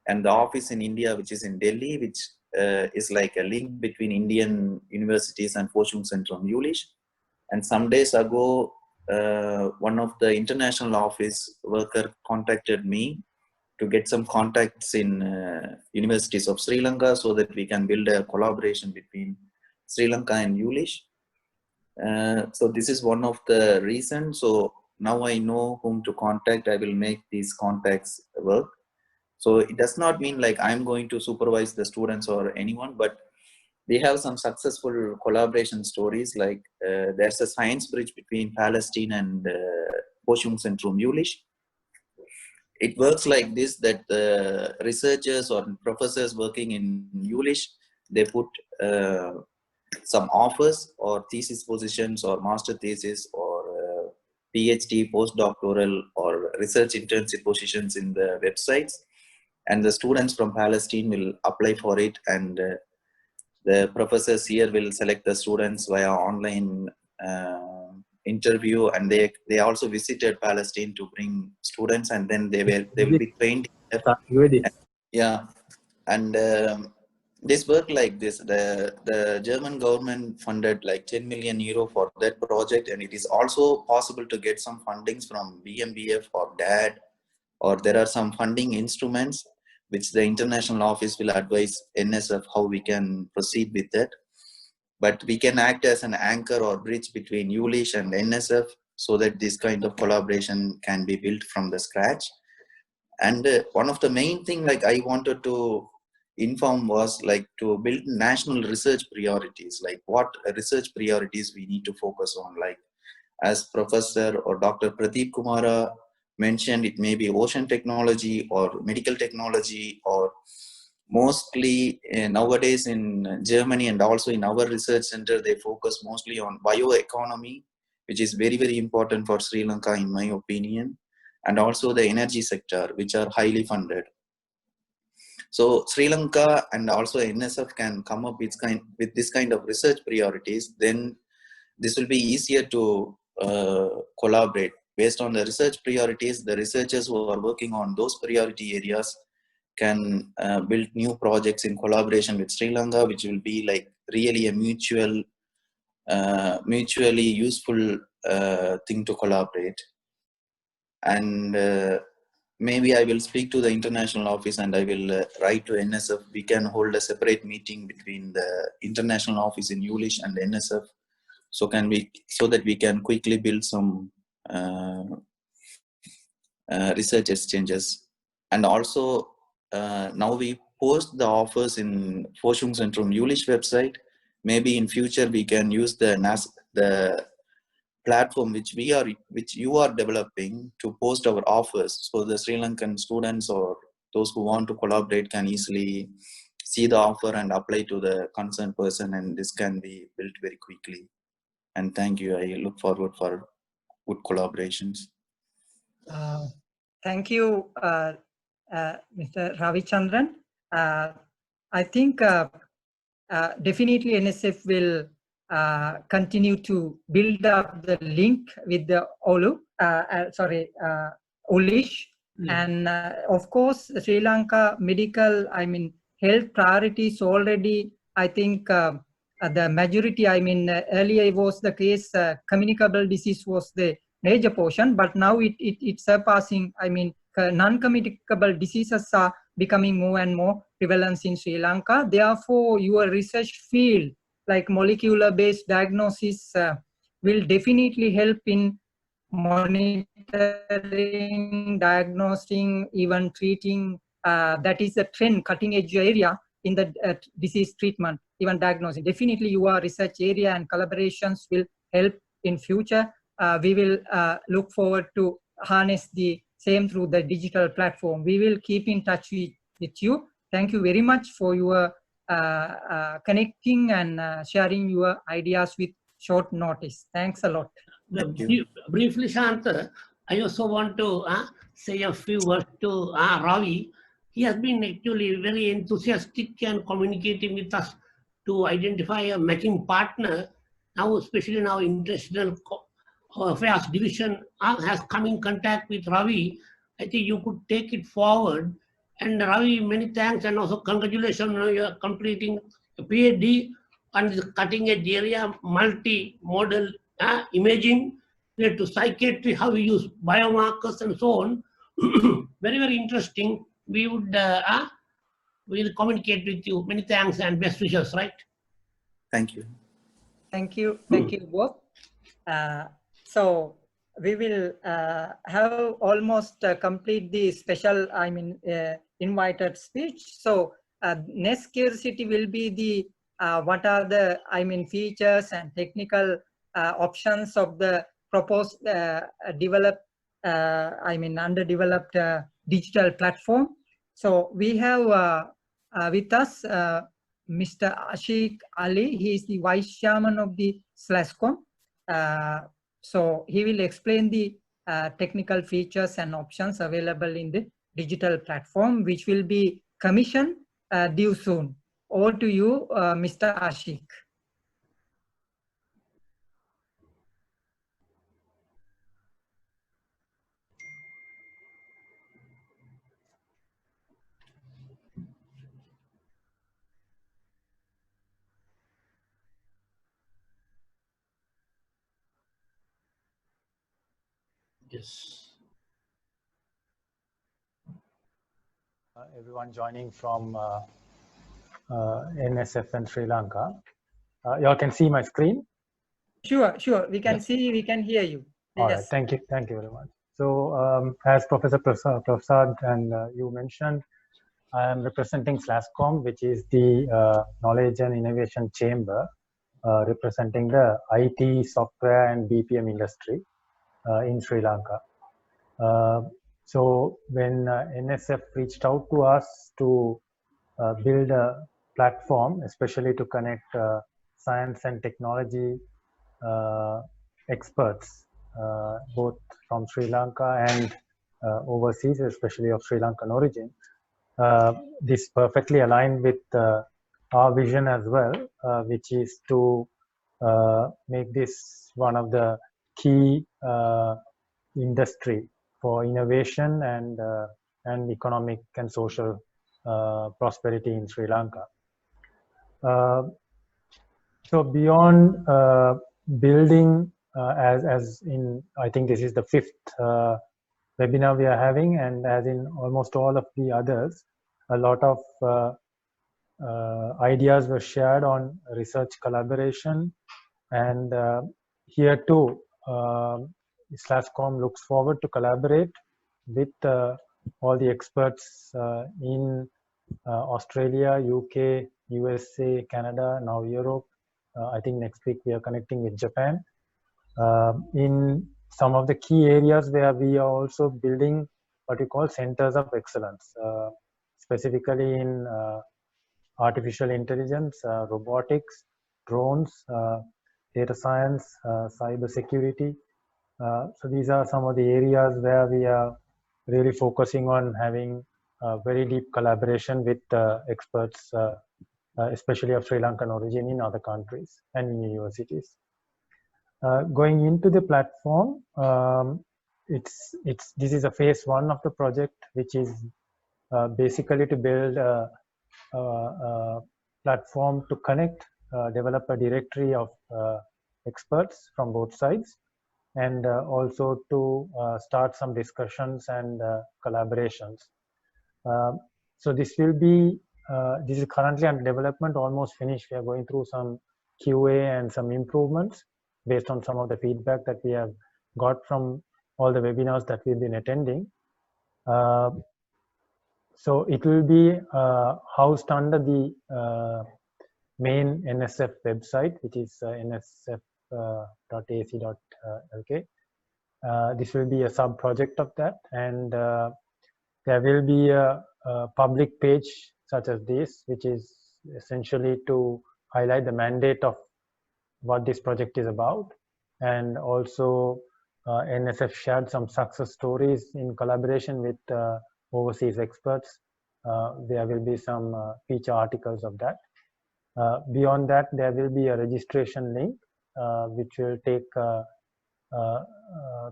and the office in India, which is in Delhi, which is like a link between Indian universities and Forschungszentrum Jülich. And some days ago, one of the international office worker contacted me to get some contacts in universities of Sri Lanka so that we can build a collaboration between Sri Lanka and Jülich. So this is one of the reasons. So now I know whom to contact. I will make these contacts work. So it does not mean like I'm going to supervise the students or anyone, but we have some successful collaboration stories. Like there's a science bridge between Palestine and Forschungszentrum Jülich. It works like this, that the researchers or professors working in Jülich, they put some offers or thesis positions or master thesis or PhD, postdoctoral or research internship positions in the websites. And the students from Palestine will apply for it, and the professors here will select the students via online interview, and they also visited Palestine to bring students, and then they will be trained. Yeah, and this worked like this. The German government funded like 10 million euro for that project, and it is also possible to get some fundings from BMBF or DAD, or there are some funding instruments which the international office will advise NSF how we can proceed with that. But we can act as an anchor or bridge between Jülich and NSF so that this kind of collaboration can be built from the scratch. And one of the main thing like I wanted to inform was like to build national research priorities, like what research priorities we need to focus on. Like as Professor or Dr. Pradeep Kumara mentioned, it may be ocean technology or medical technology, or mostly nowadays in Germany and also in our research center, they focus mostly on bioeconomy, which is very, very important for Sri Lanka in my opinion, and also the energy sector, which are highly funded. So Sri Lanka and also NSF can come up with this kind of research priorities, then this will be easier to collaborate. Based on the research priorities, the researchers who are working on those priority areas can build new projects in collaboration with Sri Lanka, which will be like really a mutually useful thing to collaborate. And maybe I will speak to the international office and I will write to NSF. We can hold a separate meeting between the international office in Jülich and NSF, so that we can quickly build some research exchanges. And also now we post the offers in Forschungszentrum Jülich website. Maybe in future we can use the platform which you are developing to post our offers, so the Sri Lankan students or those who want to collaborate can easily see the offer and apply to the concerned person, and this can be built very quickly. And thank you. I look forward for good collaborations. Thank you, Mr. Ravichandran. I think definitely NSF will continue to build up the link with the Jülich. And of course, Sri Lanka medical, health priorities already, I think the majority, earlier it was the case, communicable disease was the major portion, but now it's surpassing, non-communicable diseases are becoming more and more prevalent in Sri Lanka. Therefore, your research field, like molecular-based diagnosis, will definitely help in monitoring, diagnosing, even treating. That is a trend, cutting-edge area in the disease treatment, even diagnosing. Definitely, your research area and collaborations will help in future. We will look forward to harness the same through the digital platform. We will keep in touch with you. Thank you very much for your connecting and sharing your ideas with short notice. Thanks a lot. Briefly, Shanta, I also want to say a few words to Ravi. He has been actually very enthusiastic and communicating with us to identify a matching partner. Now, especially now, International Affairs Division has come in contact with Ravi. I think you could take it forward And Ravi, many thanks and also congratulations on your completing a PhD on the cutting edge area, multi-modal imaging related to psychiatry, how we use biomarkers and so on. Very, very interesting. We would we'll communicate with you. Many thanks and best wishes, right? Thank you. Thank you both. So we will have almost complete the special, invited speech. So next curiosity will be the what are the features and technical options of the proposed developed underdeveloped digital platform. So we have with us Mr. Ashik Ali. He is the Vice Chairman of the SLASCOM. So he will explain the technical features and options available in the digital platform, which will be commissioned due soon. Over to you, Mr. Ashik. Yes. Everyone joining from NSF and Sri Lanka. You all can see my screen? Sure. We can see, we can hear you. All Yes. right, thank you very much. So as Professor Prasad and you mentioned, I am representing SLASCOM, which is the Knowledge and Innovation Chamber, representing the IT, software and BPM industry in Sri Lanka. So when NSF reached out to us to build a platform, especially to connect science and technology experts, both from Sri Lanka and overseas, especially of Sri Lankan origin, this perfectly aligned with our vision as well, which is to make this one of the key industry for innovation and economic and social prosperity in Sri Lanka. So beyond building, as in, I think this is the 5th webinar we are having, and as in almost all of the others, a lot of ideas were shared on research collaboration, and here too, SLASCOM looks forward to collaborate with all the experts in Australia, UK, USA, Canada, now Europe. I think next week we are connecting with Japan in some of the key areas where we are also building what we call centers of excellence, specifically in artificial intelligence, robotics, drones, data science, cyber security. So these are some of the areas where we are really focusing on having very deep collaboration with experts, especially of Sri Lankan origin in other countries and in universities. Going into the platform, this is a phase 1 of the project, which is basically to build a platform to connect, develop a directory of experts from both sides, and also to start some discussions and collaborations. So this will be, this is currently under development, almost finished. We are going through some QA and some improvements based on some of the feedback that we have got from all the webinars that we've been attending. So it will be housed under the main NSF website, which is nsf.ac.lk. This will be a sub project of that, and there will be a public page such as this, which is essentially to highlight the mandate of what this project is about, and also NSF shared some success stories in collaboration with overseas experts. There will be some feature articles of that. Beyond that, there will be a registration link which will take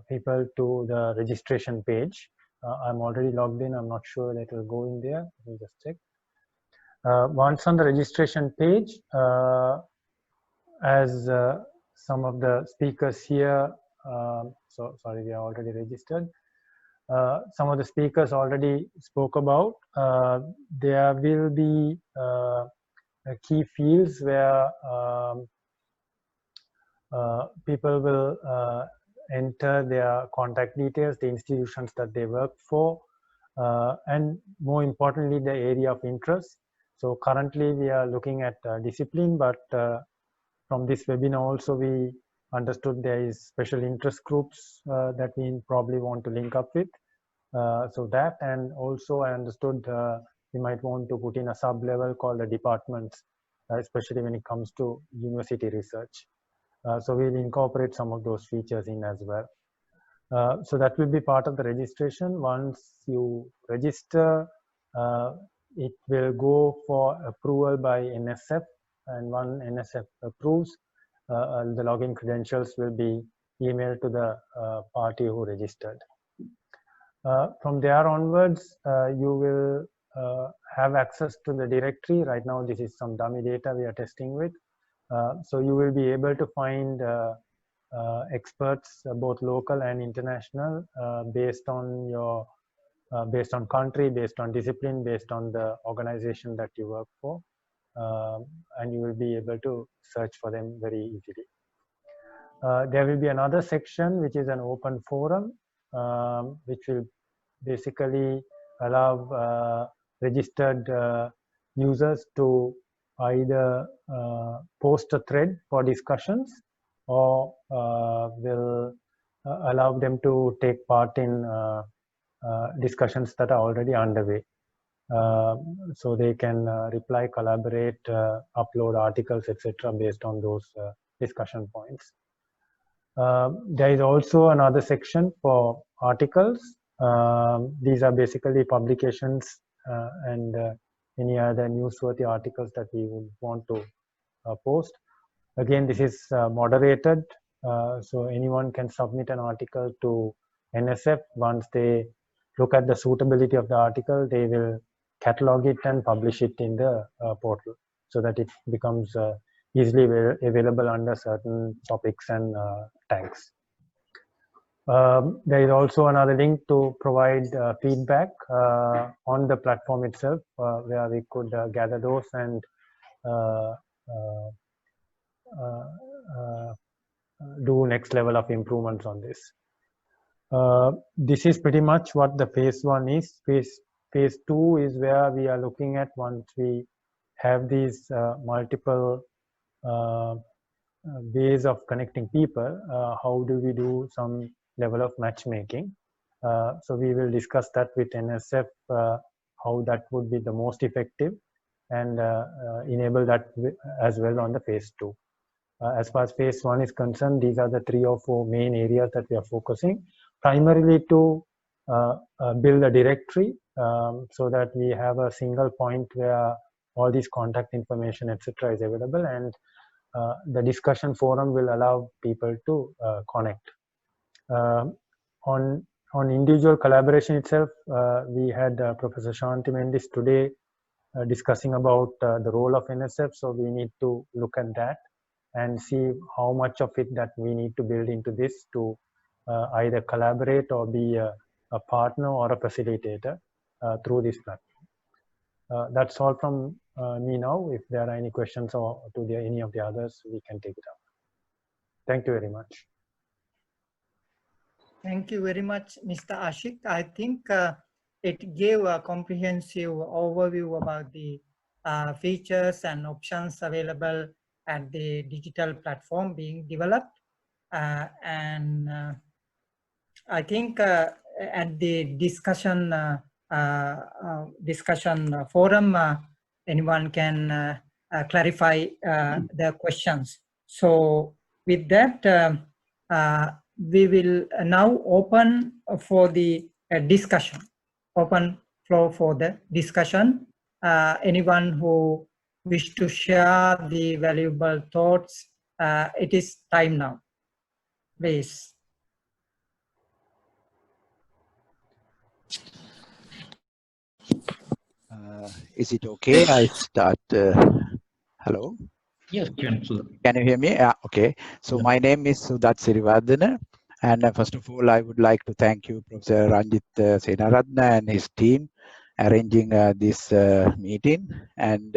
people to the registration page, I'm already logged in. I'm not sure that it will go in there. Let me just check. Once on the registration page, as some of the speakers here, so sorry, we are already registered. Some of the speakers already spoke about, there will be key fields where people will enter their contact details, the institutions that they work for, and more importantly, the area of interest. So currently we are looking at discipline, but from this webinar also we understood there is special interest groups that we probably want to link up with. So that, and also I understood we might want to put in a sub-level called the departments, especially when it comes to university research. So we'll incorporate some of those features in as well. So that will be part of the registration. Once you register, it will go for approval by NSF, and when NSF approves, the login credentials will be emailed to the party who registered. From there onwards, you will have access to the directory. Right now, this is some dummy data we are testing with. So you will be able to find experts, both local and international, based on your based on country, based on discipline, based on the organization that you work for, and you will be able to search for them very easily. There will be another section which is an open forum, which will basically allow registered users to either post a thread for discussions, or will allow them to take part in discussions that are already underway. So they can reply, collaborate, upload articles, etc. based on those discussion points. There is also another section for articles. These are basically publications and any other newsworthy articles that we would want to post. Again, this is moderated, so anyone can submit an article to NSF. Once they look at the suitability of the article, they will catalog it and publish it in the portal, so that it becomes easily available under certain topics and tags. There is also another link to provide feedback on the platform itself, where we could gather those and do next level of improvements on this. This is pretty much what the phase 1 is. Phase 2 is where we are looking at, once we have these multiple ways of connecting people, how do we do some level of matchmaking. So we will discuss that with NSF, how that would be the most effective, and enable that as well on the phase 2. As far as phase 1 is concerned, these are the 3 or 4 main areas that we are focusing, primarily to build a directory, so that we have a single point where all these contact information, etc. is available, and the discussion forum will allow people to connect. On individual collaboration itself, we had Professor Shanti Mendes today discussing about the role of NSF, so we need to look at that and see how much of it that we need to build into this to either collaborate or be a partner or a facilitator through this platform. That's all from me now. If there are any questions or to any of the others, we can take it up. Thank you very much. Thank you very much, Mr. Ashik. I think it gave a comprehensive overview about the features and options available at the digital platform being developed. And I think at the discussion forum, anyone can clarify the questions. So with that, we will now open for the discussion, open floor for the discussion. Anyone who wish to share the valuable thoughts, it is time now, please. Is it okay? I start. Hello? Yes. Can you hear me? Okay. So my name is Sudat Sirivardhana. And first of all, I would like to thank you, Professor Ranjit Senaratna and his team arranging this meeting. And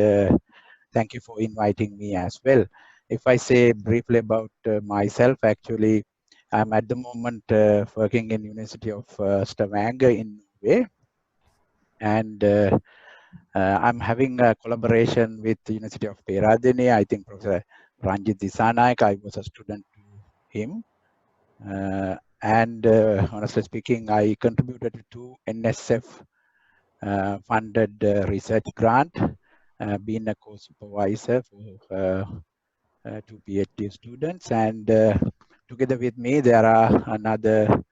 thank you for inviting me as well. If I say briefly about myself, actually, I'm at the moment working in University of Stavanger in Norway. And I'm having a collaboration with the University of Peradeniya. I think Professor Ranjit Disanayak, I was a student to him. And honestly speaking, I contributed to NSF funded research grant, being a co-supervisor for 2 PhD students. And together with me, there are another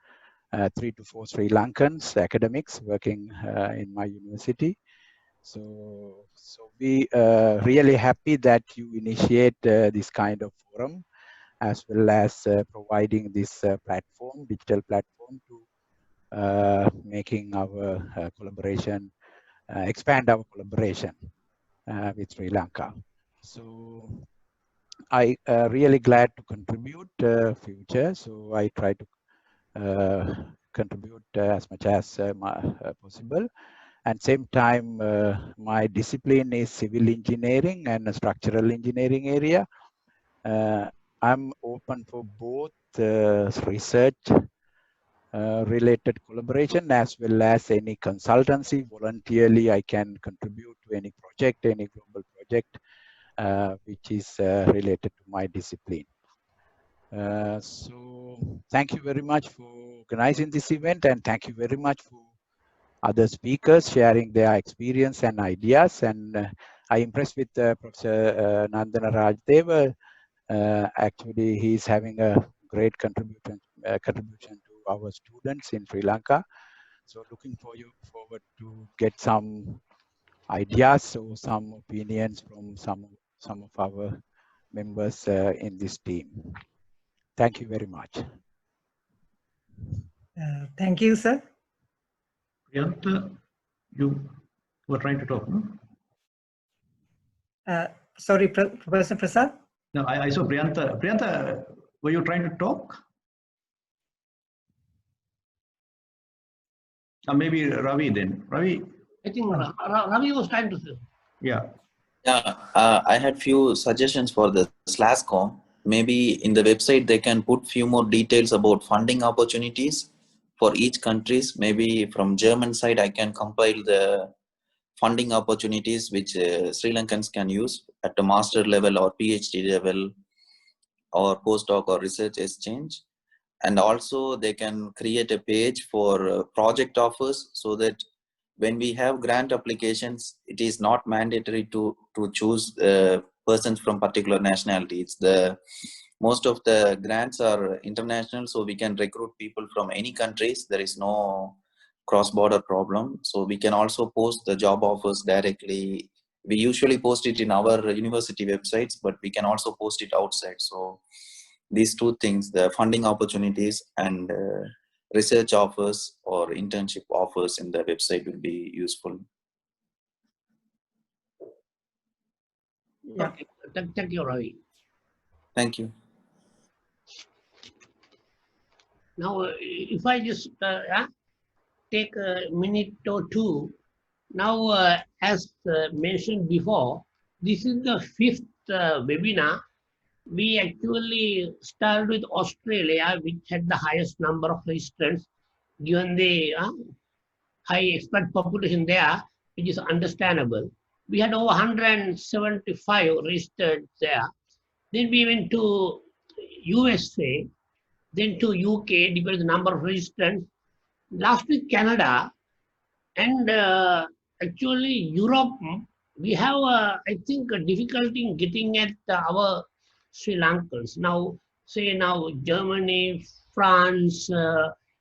3 to 4 Sri Lankans academics working in my university. So we really happy that you initiate this kind of forum, as well as providing this platform, digital platform, to making our collaboration, expand our collaboration with Sri Lanka. So I really glad to contribute future. So I try to contribute as much as possible. And same time, my discipline is civil engineering and structural engineering area. I'm open for both research related collaboration as well as any consultancy. Voluntarily, I can contribute to any project, any global project, which is related to my discipline. So thank you very much for organizing this event, and thank you very much for other speakers sharing their experience and ideas. And I impressed with Professor Nandana Deva. Actually, he's having a great contribution to our students in Sri Lanka. So looking forward to get some ideas or some opinions from some of our members in this team. Thank you very much. Thank you, sir. Priyanta, you were trying to talk, no? Sorry, Professor Prasad? No, I saw Priyanta. Priyanta, were you trying to talk? Or maybe Ravi then. Ravi? I think Ravi was trying to say. Yeah. Yeah, I had few suggestions for the SLASCOM. Maybe in the website they can put few more details about funding opportunities for each countries. Maybe from German side I can compile the funding opportunities which Sri Lankans can use at the master level or PhD level or postdoc or research exchange. And also they can create a page for project offers, so that when we have grant applications, it is not mandatory to choose persons from particular nationalities. Most of the grants are international, so we can recruit people from any countries. There is no cross-border problem. So we can also post the job offers directly. We usually post it in our university websites, but we can also post it outside. So these two things, the funding opportunities and research offers or internship offers in the website will be useful. Yeah. Okay. Thank you, Ravi. Thank you. Now, if I just take a minute or two. Now, as mentioned before, this is the 5th webinar. We actually started with Australia, which had the highest number of registrants, given the high expat population there, which is understandable. We had over 175 registered there. Then we went to USA, then to UK, depending on the number of registrants. Last week, Canada, and actually Europe. We have, I think, a difficulty in getting at our Sri Lankans. Now, say now Germany, France,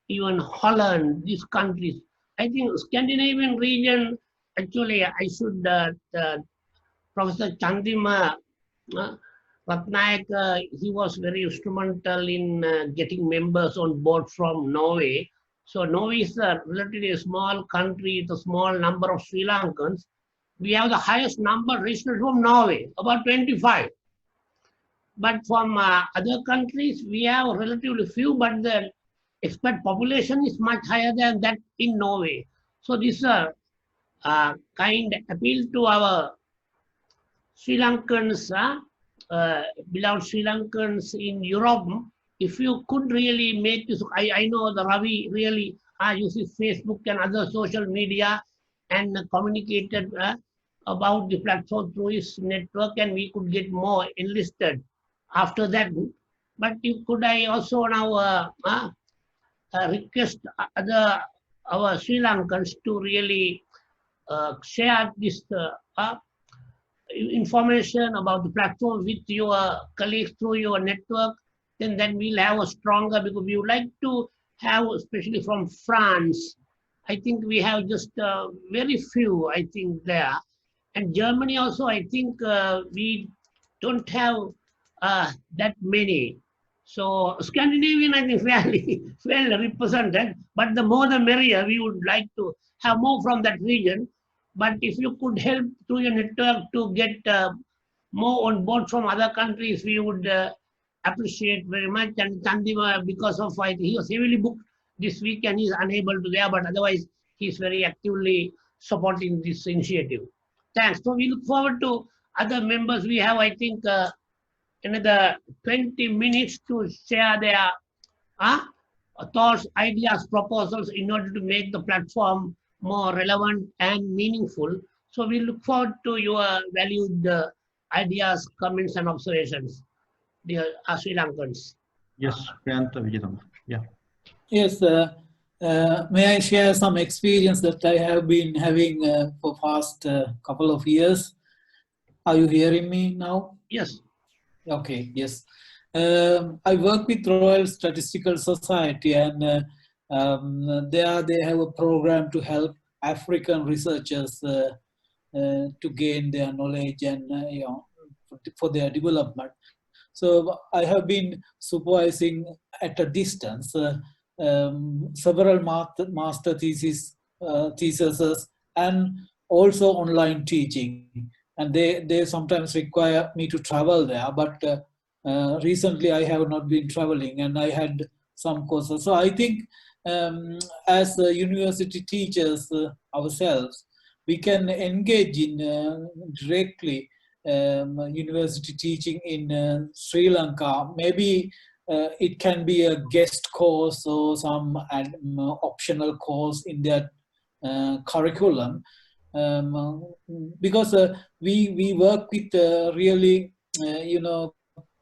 even Holland, these countries. I think Scandinavian region, actually, I should, Professor Chandima Ratnayak, he was very instrumental in getting members on board from Norway. So Norway is a relatively small country with a small number of Sri Lankans. we have the highest number registered from Norway, about 25. But from other countries, we have relatively few, but the expat population is much higher than that in Norway. So this kind appeal to our Sri Lankans, beloved Sri Lankans in Europe. If you could really make this, I know the Ravi really uses Facebook and other social media and communicated about the platform through his network, and we could get more enlisted after that. But you could I also now request our Sri Lankans to really share this information about the platform with your colleagues through your network, then we'll have a stronger, because we would like to have, especially from France, I think we have just very few, I think, there. And Germany also, I think we don't have that many. So Scandinavian, I think, fairly well represented, but the more the merrier. We would like to have more from that region. But if you could help through your network to get more on board from other countries, we would appreciate very much. And Chandima, because of he was heavily booked this week and he's unable to there, but otherwise he's very actively supporting this initiative. Thanks. So we look forward to other members. We have, I think, another 20 minutes to share their thoughts, ideas, proposals in order to make the platform more relevant and meaningful. So we look forward to your valued ideas, comments, and observations, dear Sri Lankans. Yes, Priyanta Vijayam. Yeah. Yes, may I share some experience that I have been having for past couple of years? Are you hearing me now? Yes. Okay, yes. I work with Royal Statistical Society, and there they have a program to help African researchers to gain their knowledge and for their development. So I have been supervising at a distance several master theses and also online teaching. And they sometimes require me to travel there, but recently I have not been traveling and I had some courses. So I think as university teachers ourselves, we can engage in directly university teaching in Sri Lanka. Maybe it can be a guest course or some optional course in their curriculum. Because we work with really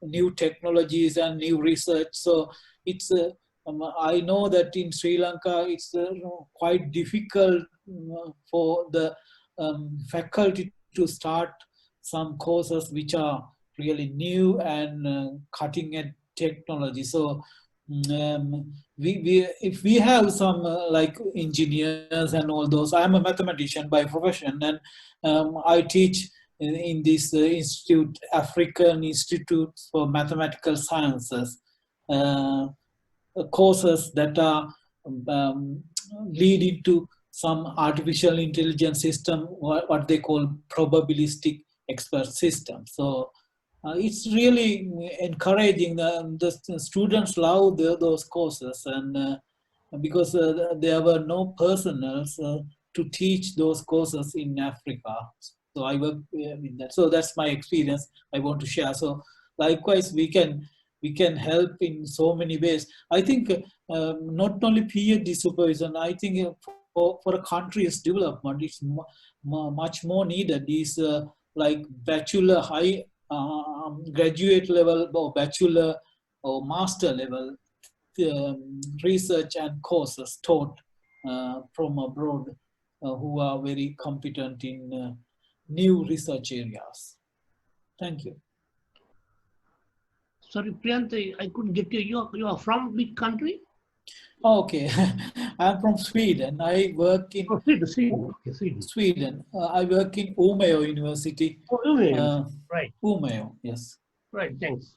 new technologies and new research, so it's I know that in Sri Lanka it's quite difficult for the faculty to start some courses which are really new and cutting edge technology. So if we have some like engineers and all those, I'm a mathematician by profession, and I teach in this institute, African Institute for Mathematical Sciences, courses that are leading to some artificial intelligence system, what they call probabilistic expert system. So it's really encouraging. The students love those courses, and because there were no personnels to teach those courses in Africa. So I work in that. So that's my experience I want to share. So likewise, we can help in so many ways. I think not only PhD supervision, I think for a country's development, it's much more needed. Is like bachelor, high graduate level, or bachelor or master level research and courses taught from abroad who are very competent in new research areas. Thank you. Sorry, Priyanta, I couldn't get you. You are from which country? Okay, I'm from Sweden. I work in Sweden. Okay, Sweden. Sweden. I work in Umeå University. Oh, Umeå. Right. Umeå, yes. Right, thanks.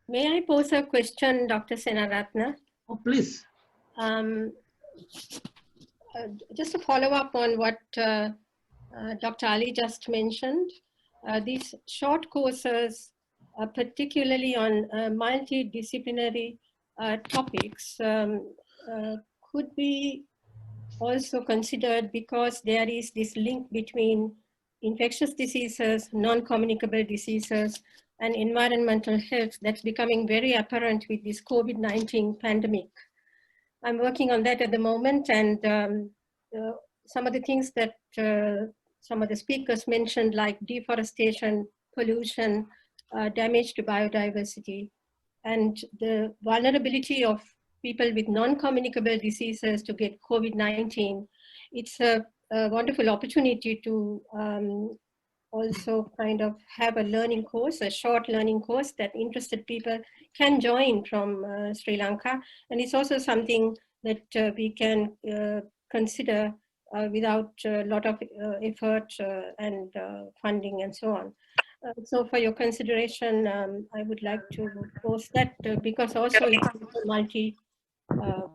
May I pose a question, Dr. Senaratna? Oh, please. Just to follow up on what Dr. Ali just mentioned, these short courses, particularly on multidisciplinary topics, could be also considered because there is this link between infectious diseases, non-communicable diseases, and environmental health that's becoming very apparent with this COVID-19 pandemic. I'm working on that at the moment, and some of the things that some of the speakers mentioned, like deforestation, pollution, damage to biodiversity, and the vulnerability of people with non-communicable diseases to get COVID-19, it's a wonderful opportunity to also kind of have a learning course, a short learning course that interested people can join from Sri Lanka. And it's also something that we can consider without a lot of effort and funding and so on. So for your consideration, I would like to post that because also it's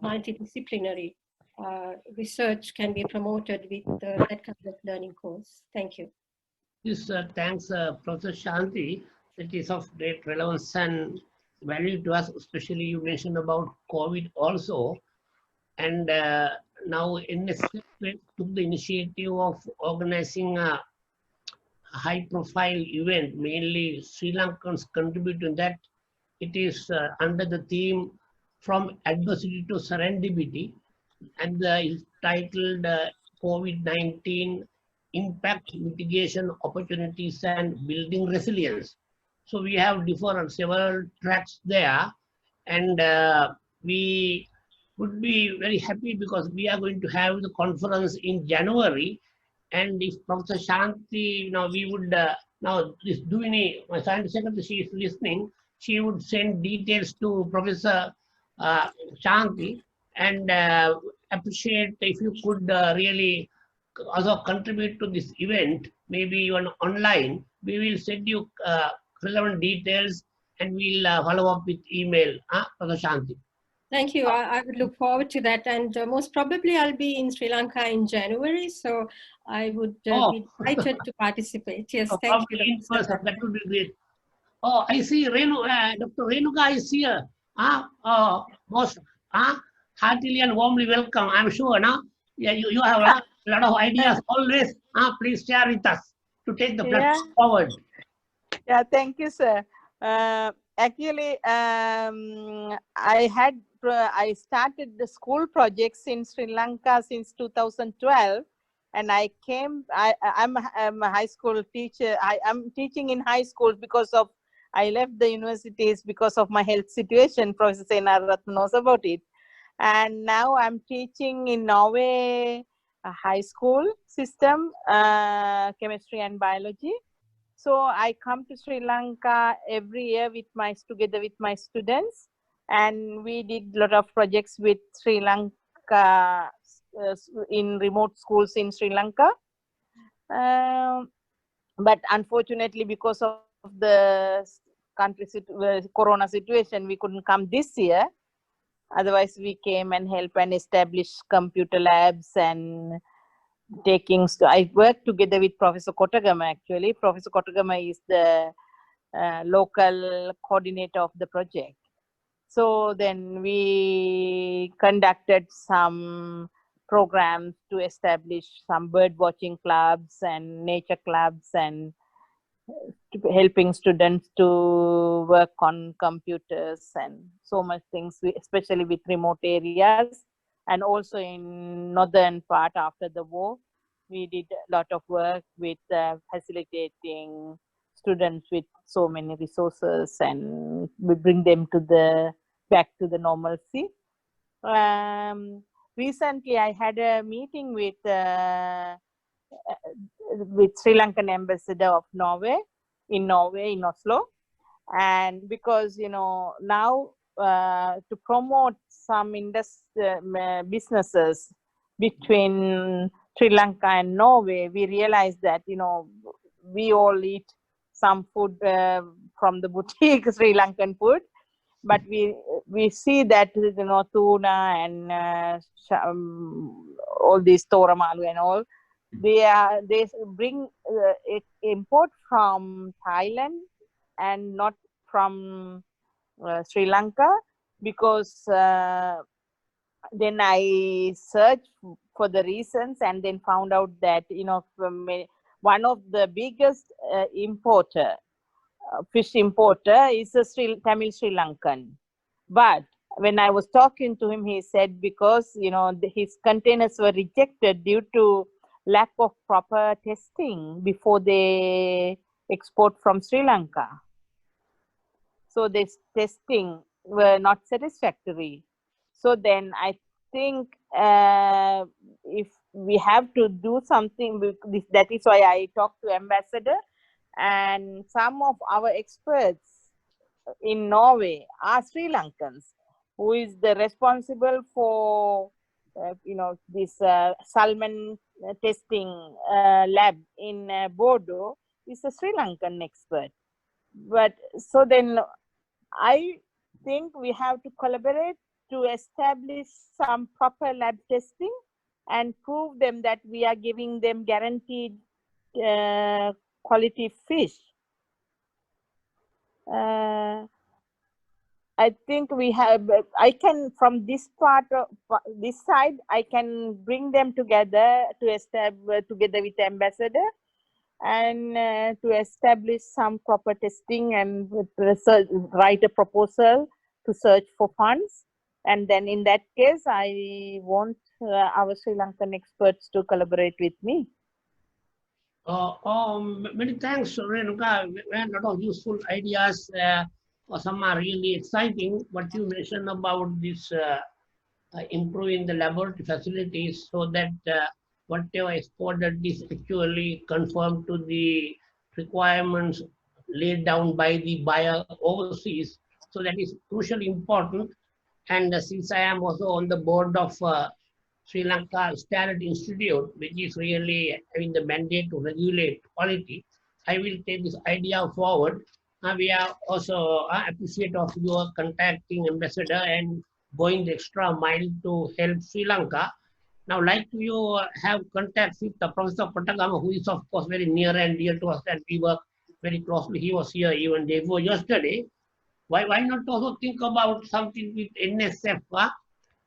multidisciplinary research can be promoted with that kind of learning course. Thank you. Yes, thanks, Professor Shanti. It is of great relevance and value to us, especially you mentioned about COVID also. And now NSF took the initiative of organizing a high-profile event, mainly Sri Lankans contribute to that. It is under the theme From Adversity to Serendipity, and is titled COVID-19 Impact Mitigation Opportunities and Building Resilience. So we have several tracks there, and we would be very happy because we are going to have the conference in January. And if Professor Shanti, we would now this Duini, my science secretary, she is listening. She would send details to Professor Shanti, and appreciate if you could really also contribute to this event, maybe even online. We will send you relevant details, and we'll follow up with email. Professor Shanti. Thank you. I would look forward to that, and most probably I'll be in Sri Lanka in January, so I would be delighted to participate. Yes, thank you. In person, that would be great. Oh, I see Dr. Renuka is here. Most heartily and warmly welcome. I'm sure now. Yeah, you have a lot of ideas always. Please share with us to take the platform forward. Yeah, thank you, sir. Actually, I started the school projects in Sri Lanka since 2012, and I came. I'm a high school teacher. I'm teaching in high school because of I left the universities because of my health situation. Professor Senaratna knows about it. And now I'm teaching in Norway, a high school system, chemistry and biology. So I come to Sri Lanka every year together with my students, and we did a lot of projects with Sri Lanka in remote schools in Sri Lanka. But unfortunately, because of the country corona situation, we couldn't come this year. Otherwise, we came and helped and established computer labs and I work together with Professor Kotagama, actually. Professor Kotagama is the local coordinator of the project. So then we conducted some programs to establish some bird watching clubs and nature clubs, and helping students to work on computers and so much things, especially with remote areas. And also in northern part after the war, we did a lot of work with facilitating students with so many resources, and we bring them to back to the normalcy. Recently, I had a meeting with Sri Lankan ambassador of Norway in Oslo, and because now to promote some businesses between Sri Lanka and Norway, we realized that we all eat some food from the boutique Sri Lankan food. but we see that, you know, tuna and all these toramalu and all, they bring import from Thailand and not from Sri Lanka, because then I searched for the reasons and then found out that, you know, one of the biggest importer, fish importer is a Tamil Sri Lankan. But when I was talking to him, he said because, you know, his containers were rejected due to lack of proper testing before they export from Sri Lanka. So this testing were not satisfactory. So then I think if we have to do something, that is why I talked to ambassador, and some of our experts in Norway are Sri Lankans, who is the responsible for you know, this salmon testing lab in Bordeaux is a Sri Lankan expert. But so then I think we have to collaborate to establish some proper lab testing and prove them that we are giving them guaranteed quality fish. I think we have, I can, from this part of this side, I can bring them together to establish, together with the ambassador, and to establish some proper testing and research, write a proposal to search for funds. And then in that case, I want our Sri Lankan experts to collaborate with me. Many thanks, Renuka. We had a lot of useful ideas. Some are really exciting. What you mentioned about this improving the laboratory facilities so that whatever exported is actually conformed to the requirements laid down by the buyer overseas. So that is crucially important. And since I am also on the board of Sri Lanka Standard Institute, which is really having the mandate to regulate quality, I will take this idea forward. We are also appreciate of your contacting ambassador and going the extra mile to help Sri Lanka. Now, like you have contact with the Professor Patagama, who is of course very near and dear to us, and we work very closely. He was here even day before yesterday. Why not also think about something with NSF,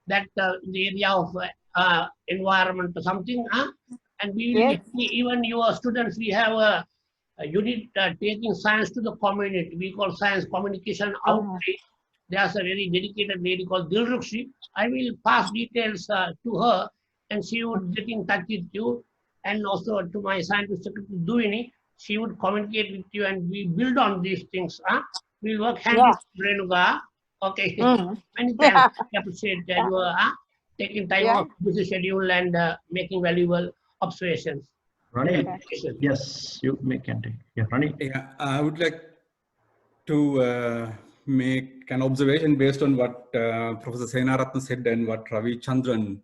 that the area of environment or something, and we will even your students, we have a unit taking science to the community. We call science communication outreach. There's a very dedicated lady called Dilrukshi. I will pass details to her, and she would get in touch with you, and also to my scientist secretary Duini. She would communicate with you, and we build on these things. We work hand in Renuga. Okay. Many thanks. I appreciate you taking time off busy schedule and making valuable observations. Rani, yes, you can take. Yeah, Rani. Yeah, I would like to make an observation based on what Professor Senaratna said and what Ravi Chandran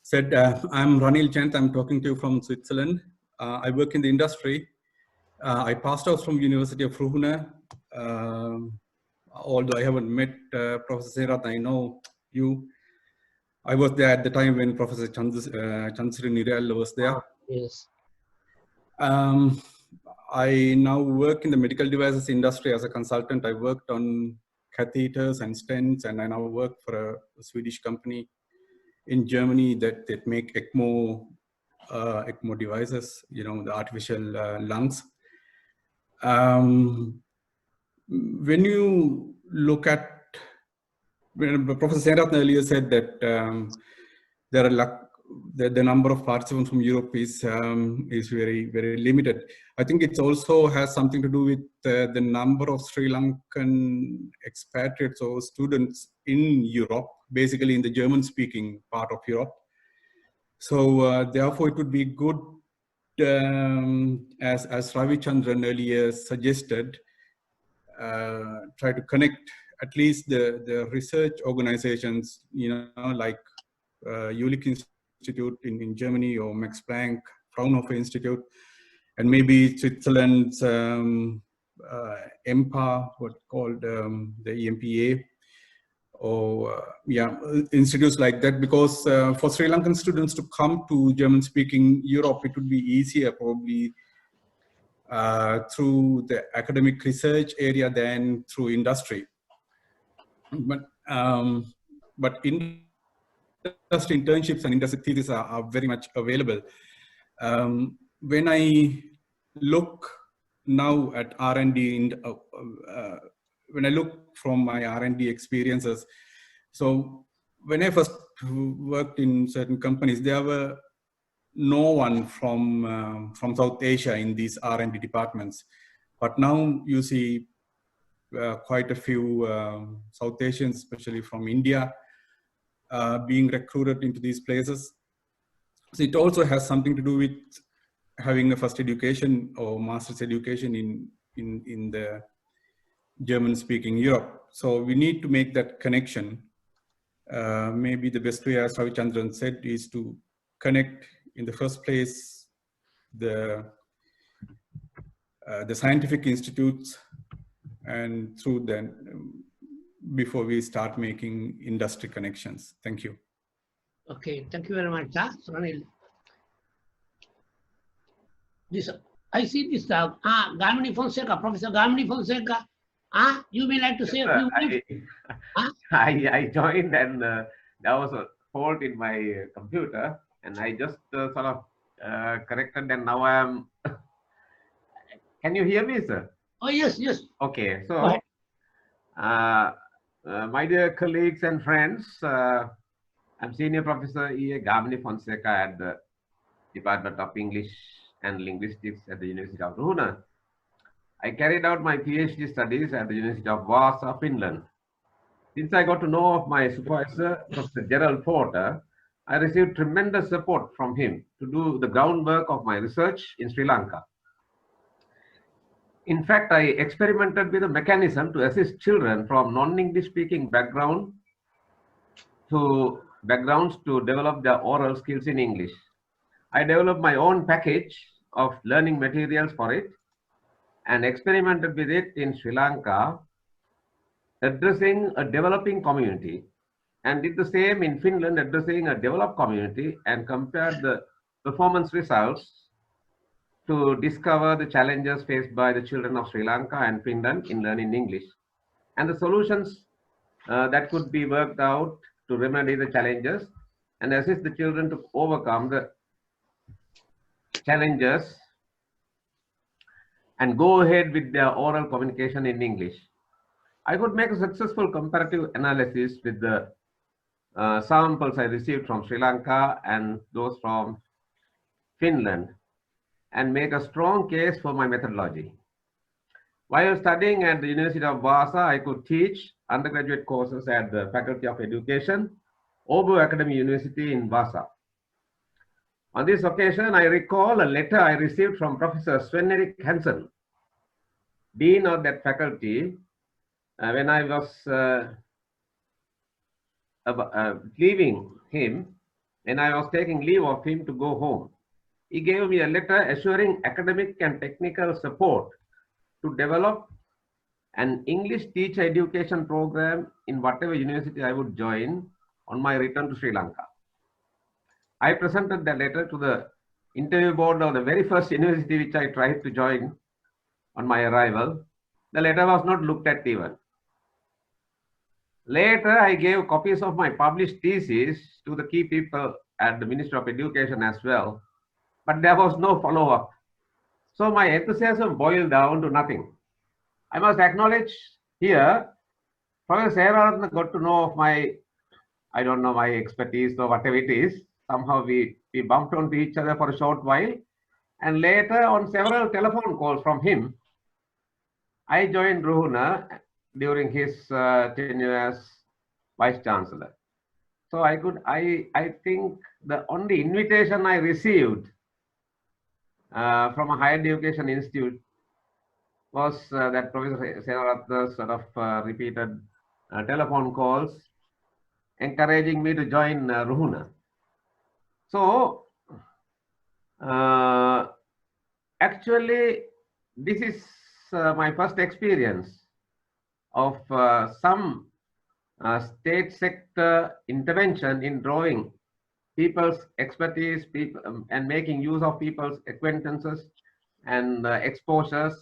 said. I'm Ranil Chant. I'm talking to you from Switzerland. I work in the industry. I passed out from University of Ruhuna. Although I haven't met Professor Senaratna, I know you. I was there at the time when Professor Chansri Nirayal was there. Yes. I now work in the medical devices industry as a consultant. I worked on catheters and stents, and I now work for a Swedish company in Germany that make ECMO devices, you know, the artificial lungs. When you look at, when Professor Senaratna earlier said that there are the number of participants from Europe is very, very limited. I think it also has something to do with the number of Sri Lankan expatriates or students in Europe, basically in the German-speaking part of Europe. So therefore, it would be good, as Ravi Chandran earlier suggested, try to connect at least the research organizations, you know, like Jülich Institute in Germany, or Max Planck, Fraunhofer Institute, and maybe Switzerland's EMPA, what called the EMPA, institutes like that, because for Sri Lankan students to come to German-speaking Europe, it would be easier probably through the academic research area than through industry. But industry internships and industry thesis are very much available. When I look now at R&D, when I look from my R&D experiences, so when I first worked in certain companies, there were no one from South Asia in these R&D departments. But now you see quite a few South Asians, especially from India, being recruited into these places. So it also has something to do with having a first education or master's education in the German-speaking Europe. So we need to make that connection. Maybe the best way, as Ravichandran said, is to connect in the first place the scientific institutes, and through then before we start making industry connections. Thank you. Okay, thank you very much, Ranil. This, I see this, Gamini Fonseca, Professor Gamini Fonseca. You may like to say a few words? I joined and there was a fault in my computer, and I just sort of corrected, and now I am. Can you hear me, sir? Oh, yes, yes. Okay, so my dear colleagues and friends, I'm Senior Professor E. Gamini Fonseca at the Department of English and Linguistics at the University of Ruhuna. I carried out my PhD studies at the University of Vasa, Finland. Since I got to know of my supervisor, Professor Gerald Porter, I received tremendous support from him to do the groundwork of my research in Sri Lanka. In fact, I experimented with a mechanism to assist children from non-English speaking backgrounds to develop their oral skills in English. I developed my own package of learning materials for it and experimented with it in Sri Lanka, addressing a developing community, and did the same in Finland, addressing a developed community, and compared the performance results to discover the challenges faced by the children of Sri Lanka and Finland in learning English, and the solutions that could be worked out to remedy the challenges and assist the children to overcome the challenges and go ahead with their oral communication in English. I could make a successful comparative analysis with the samples I received from Sri Lanka and those from Finland, and make a strong case for my methodology. While studying at the University of Vasa, I could teach undergraduate courses at the Faculty of Education, Åbo Academy University in Vasa. On this occasion, I recall a letter I received from Professor Sven-Erik Hansen, Dean of that faculty, when I was leaving him, when I was taking leave of him to go home. He gave me a letter assuring academic and technical support to develop an English teacher education program in whatever university I would join on my return to Sri Lanka. I presented that letter to the interview board of the very first university which I tried to join on my arrival. The letter was not looked at even. Later, I gave copies of my published thesis to the key people at the Ministry of Education as well, but there was no follow-up. So my enthusiasm boiled down to nothing. I must acknowledge here, Professor Seyararatna got to know of my, I don't know, my expertise or whatever it is. Somehow we bumped onto each other for a short while. And later, on several telephone calls from him, I joined Ruhuna during his tenure as Vice Chancellor. So I think the only invitation I received from a higher education institute was that Professor Seyararatna's sort of repeated telephone calls encouraging me to join Ruhuna. So actually, this is my first experience of some state sector intervention in drawing people's expertise, and making use of people's acquaintances and exposures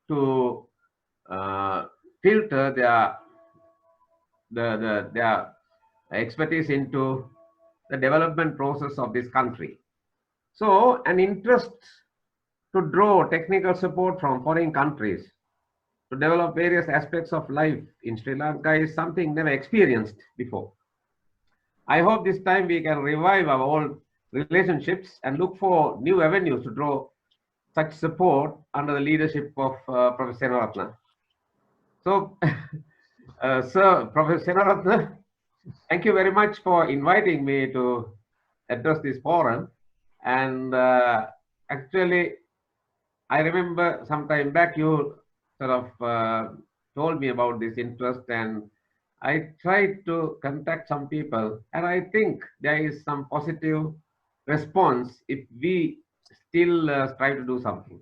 to filter their expertise into the development process of this country. So an interest to draw technical support from foreign countries to develop various aspects of life in Sri Lanka is something never experienced before. I hope this time we can revive our old relationships and look for new avenues to draw such support under the leadership of Professor Senaratne. So, Sir, Professor Senaratne, thank you very much for inviting me to address this forum. And actually, I remember some time back you sort of told me about this interest, and I tried to contact some people, and I think there is some positive response if we still strive to do something.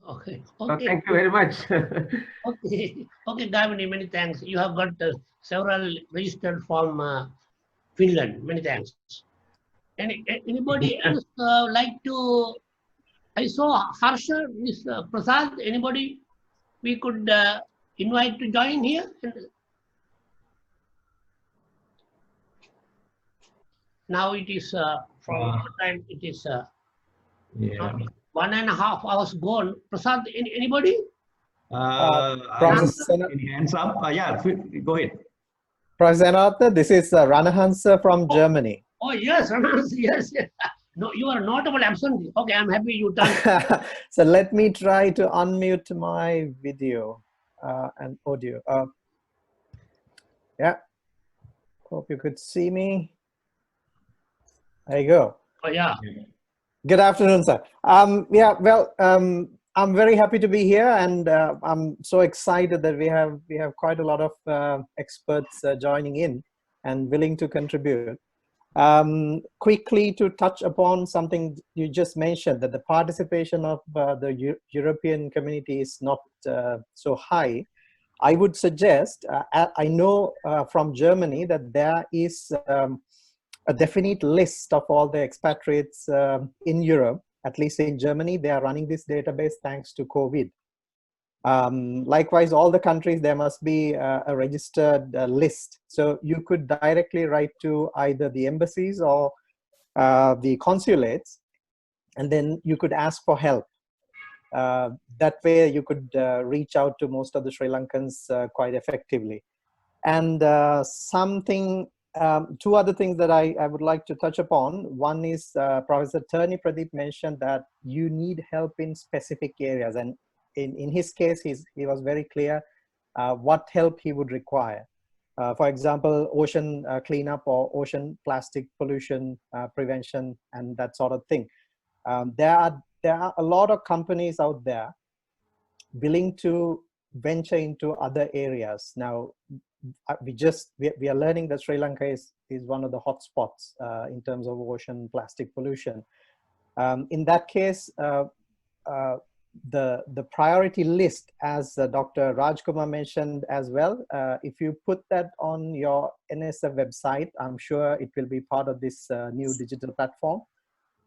Okay. So thank you very much. Okay. Okay, Gavini, many thanks. You have got several registered from Finland. Many thanks. Anybody else like to? I saw Harsha, Miss Prasad. Anybody we could invite to join here? Now it is from what time it is? Yeah. 1.5 hours gone. Prasad, anybody? Any hands up? Yeah, go ahead. Professor, this is Ranahansa from Germany. Oh yes, yes. No, you are notable absent. Okay, I'm happy you done. So let me try to unmute my video and audio. Yeah, hope you could see me. There you go. Oh yeah. Good afternoon, sir. Yeah, well, I'm very happy to be here, and I'm so excited that we have quite a lot of experts joining in and willing to contribute. Quickly to touch upon something you just mentioned, that the participation of the European community is not so high. I would suggest, I know from Germany that there is a definite list of all the expatriates in Europe. At least in Germany, they are running this database thanks to COVID. Likewise, all the countries, there must be a registered list. So you could directly write to either the embassies or the consulates, and then you could ask for help. That way you could reach out to most of the Sri Lankans quite effectively. And two other things that I would like to touch upon. One is Professor Turney Pradeep mentioned that you need help in specific areas, and in his case, he was very clear what help he would require. For example, ocean cleanup or ocean plastic pollution prevention and that sort of thing. There are a lot of companies out there willing to venture into other areas. Now, we are learning that Sri Lanka is one of the hotspots in terms of ocean plastic pollution. In that case, the priority list, as Dr. Rajkumar mentioned as well, if you put that on your NSF website, I'm sure it will be part of this new digital platform,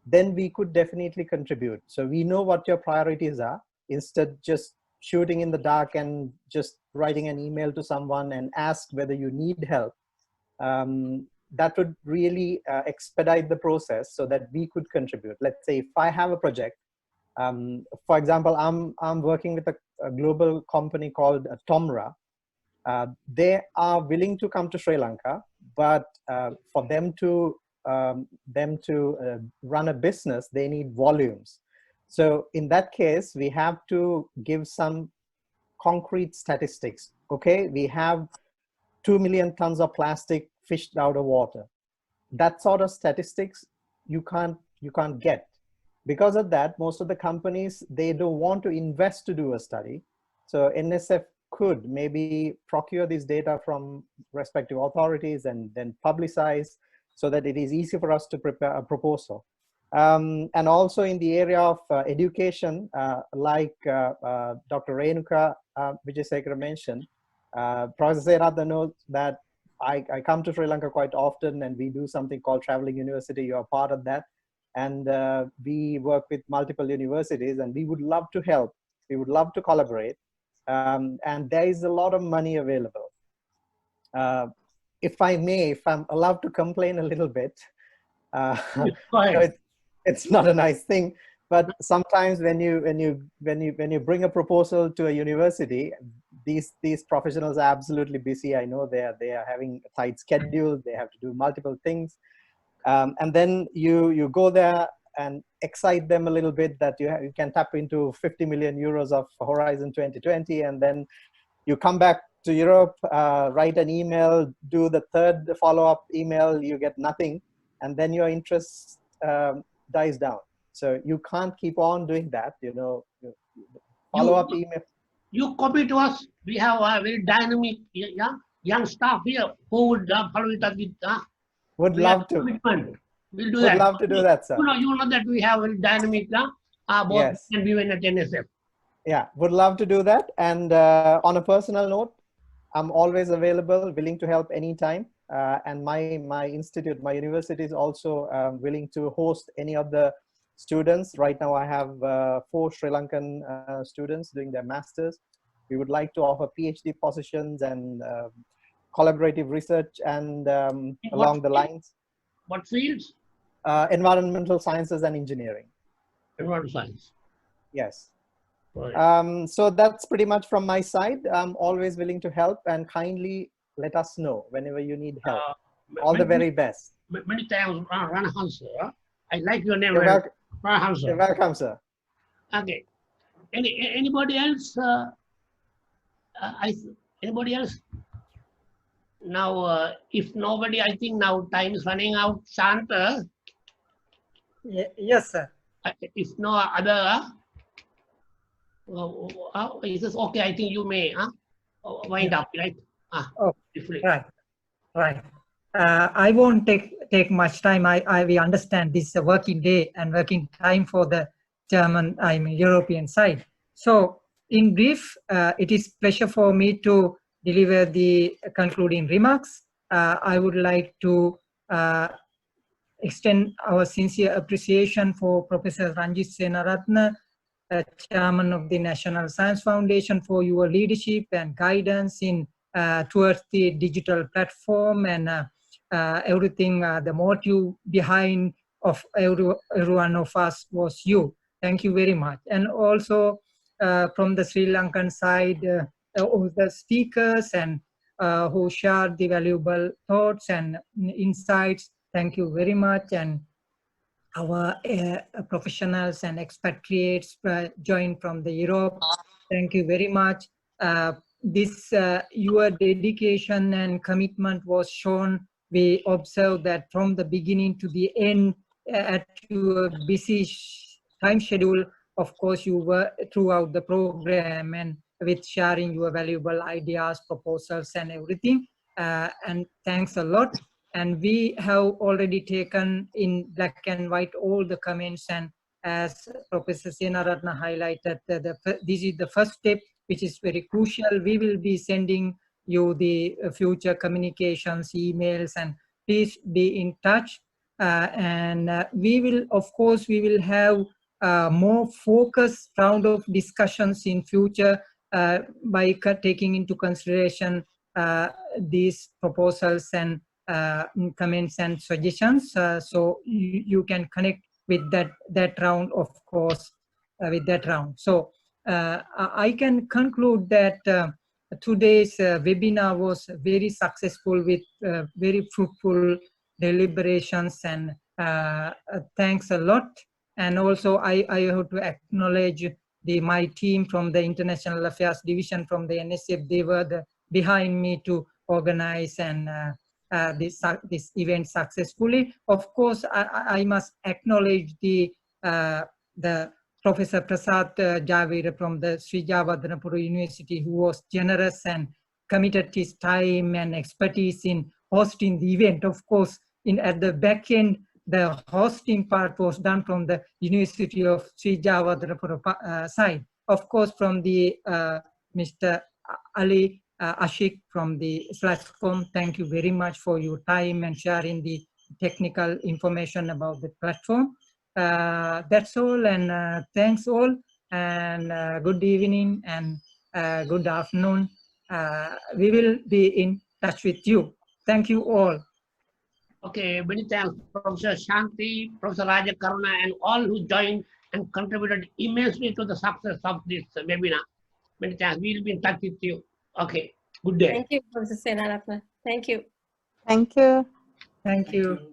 then we could definitely contribute. So we know what your priorities are. Instead, just shooting in the dark and just writing an email to someone and ask whether you need help, that would really expedite the process so that we could contribute. Let's say if I have a project, for example, I'm working with a global company called Tomra. They are willing to come to Sri Lanka, but for them to run a business, they need volumes. So in that case, we have to give some concrete statistics. Okay, we have 2 million tons of plastic fished out of water. That sort of statistics you can't get. Because of that, most of the companies, they don't want to invest to do a study. So NSF could maybe procure this data from respective authorities and then publicize so that it is easy for us to prepare a proposal. And also in the area of education, like Dr. Renuka Vijayasekara mentioned, Professor Senaratne knows that I come to Sri Lanka quite often, and we do something called Traveling University. You are part of that. And we work with multiple universities, and we would love to help. We would love to collaborate. And there is a lot of money available. If I may, if I'm allowed to complain a little bit, it's not a nice thing, but sometimes when you bring a proposal to a university, these professionals are absolutely busy. I know they are having a tight schedule. They have to do multiple things, and then you go there and excite them a little bit that you can tap into 50 million euros of Horizon 2020, and then you come back to Europe, write an email, do the third follow-up email, you get nothing, and then your interest dies down. So you can't keep on doing that, you know. Follow-up email. You copy to us. We have a very dynamic young staff here who would follow it up with. Would love to. Commitment. We'll do Would that. love to do that, sir. You know that we have a very dynamic both Yes. and women at NSF. Yeah, would love to do that. And on a personal note, I'm always available, willing to help anytime. And my institute, my university is also willing to host any of the students. Right now I have 4 Sri Lankan students doing their masters. We would like to offer PhD positions and collaborative research and along the lines. What fields? Environmental sciences and engineering. Environmental science. Yes. Right. So that's pretty much from my side. I'm always willing to help, and kindly let us know whenever you need help. All the very best. Many thanks, Ranahan, sir. I like your name. You're welcome. Ranahan, sir. You're welcome, sir. Okay. Anybody else? Anybody else? Now, if nobody, I think now time is running out. Shanta? Yes, sir. If no other, is this okay? I think you may wind up, right? Right. I won't take much time. We understand this is a working day and working time for the German, European side. So, in brief, it is pleasure for me to deliver the concluding remarks. I would like to extend our sincere appreciation for Professor Ranjit Senaratne, Chairman of the National Science Foundation, for your leadership and guidance in towards the digital platform and everything. The motive behind of every one of us was you. Thank you very much. And also from the Sri Lankan side, all the speakers and who shared the valuable thoughts and insights. Thank you very much. And our professionals and expatriates joined from the Europe. Thank you very much. Your dedication and commitment was shown. We observed that from the beginning to the end at your busy time schedule. Of course, you were throughout the program and with sharing your valuable ideas, proposals, and everything. And thanks a lot. And we have already taken in black and white all the comments, and as Professor Senaratne highlighted, this is the first step, which is very crucial. We will be sending you the future communications, emails, and please be in touch. We will, of course, we will have more focused round of discussions in future by taking into consideration these proposals and comments and suggestions. So you can connect with that round, of course, with that round. So I can conclude that today's webinar was very successful with very fruitful deliberations, and thanks a lot. And also I have to acknowledge my team from the International Affairs Division from the NSF. They were behind me to organize and this event successfully. Of course, I must acknowledge the Professor Prasad Jayaveera from the Sri Javadanapuru University, who was generous and committed his time and expertise in hosting the event. Of course, at the back end, the hosting part was done from the University of Sri Javadanapuru side. Of course, from the Mr. Ali Ashik from the platform, thank you very much for your time and sharing the technical information about the platform. That's all, and thanks all, and good evening and good afternoon. We will be in touch with you. Thank you all. Okay, many thanks, Professor Shanti, Professor Raja Karuna, and all who joined and contributed immensely to the success of this webinar. Many thanks. We will be in touch with you. Okay, good day. Thank you, Professor Senaratne. Thank you. Thank you. Thank you.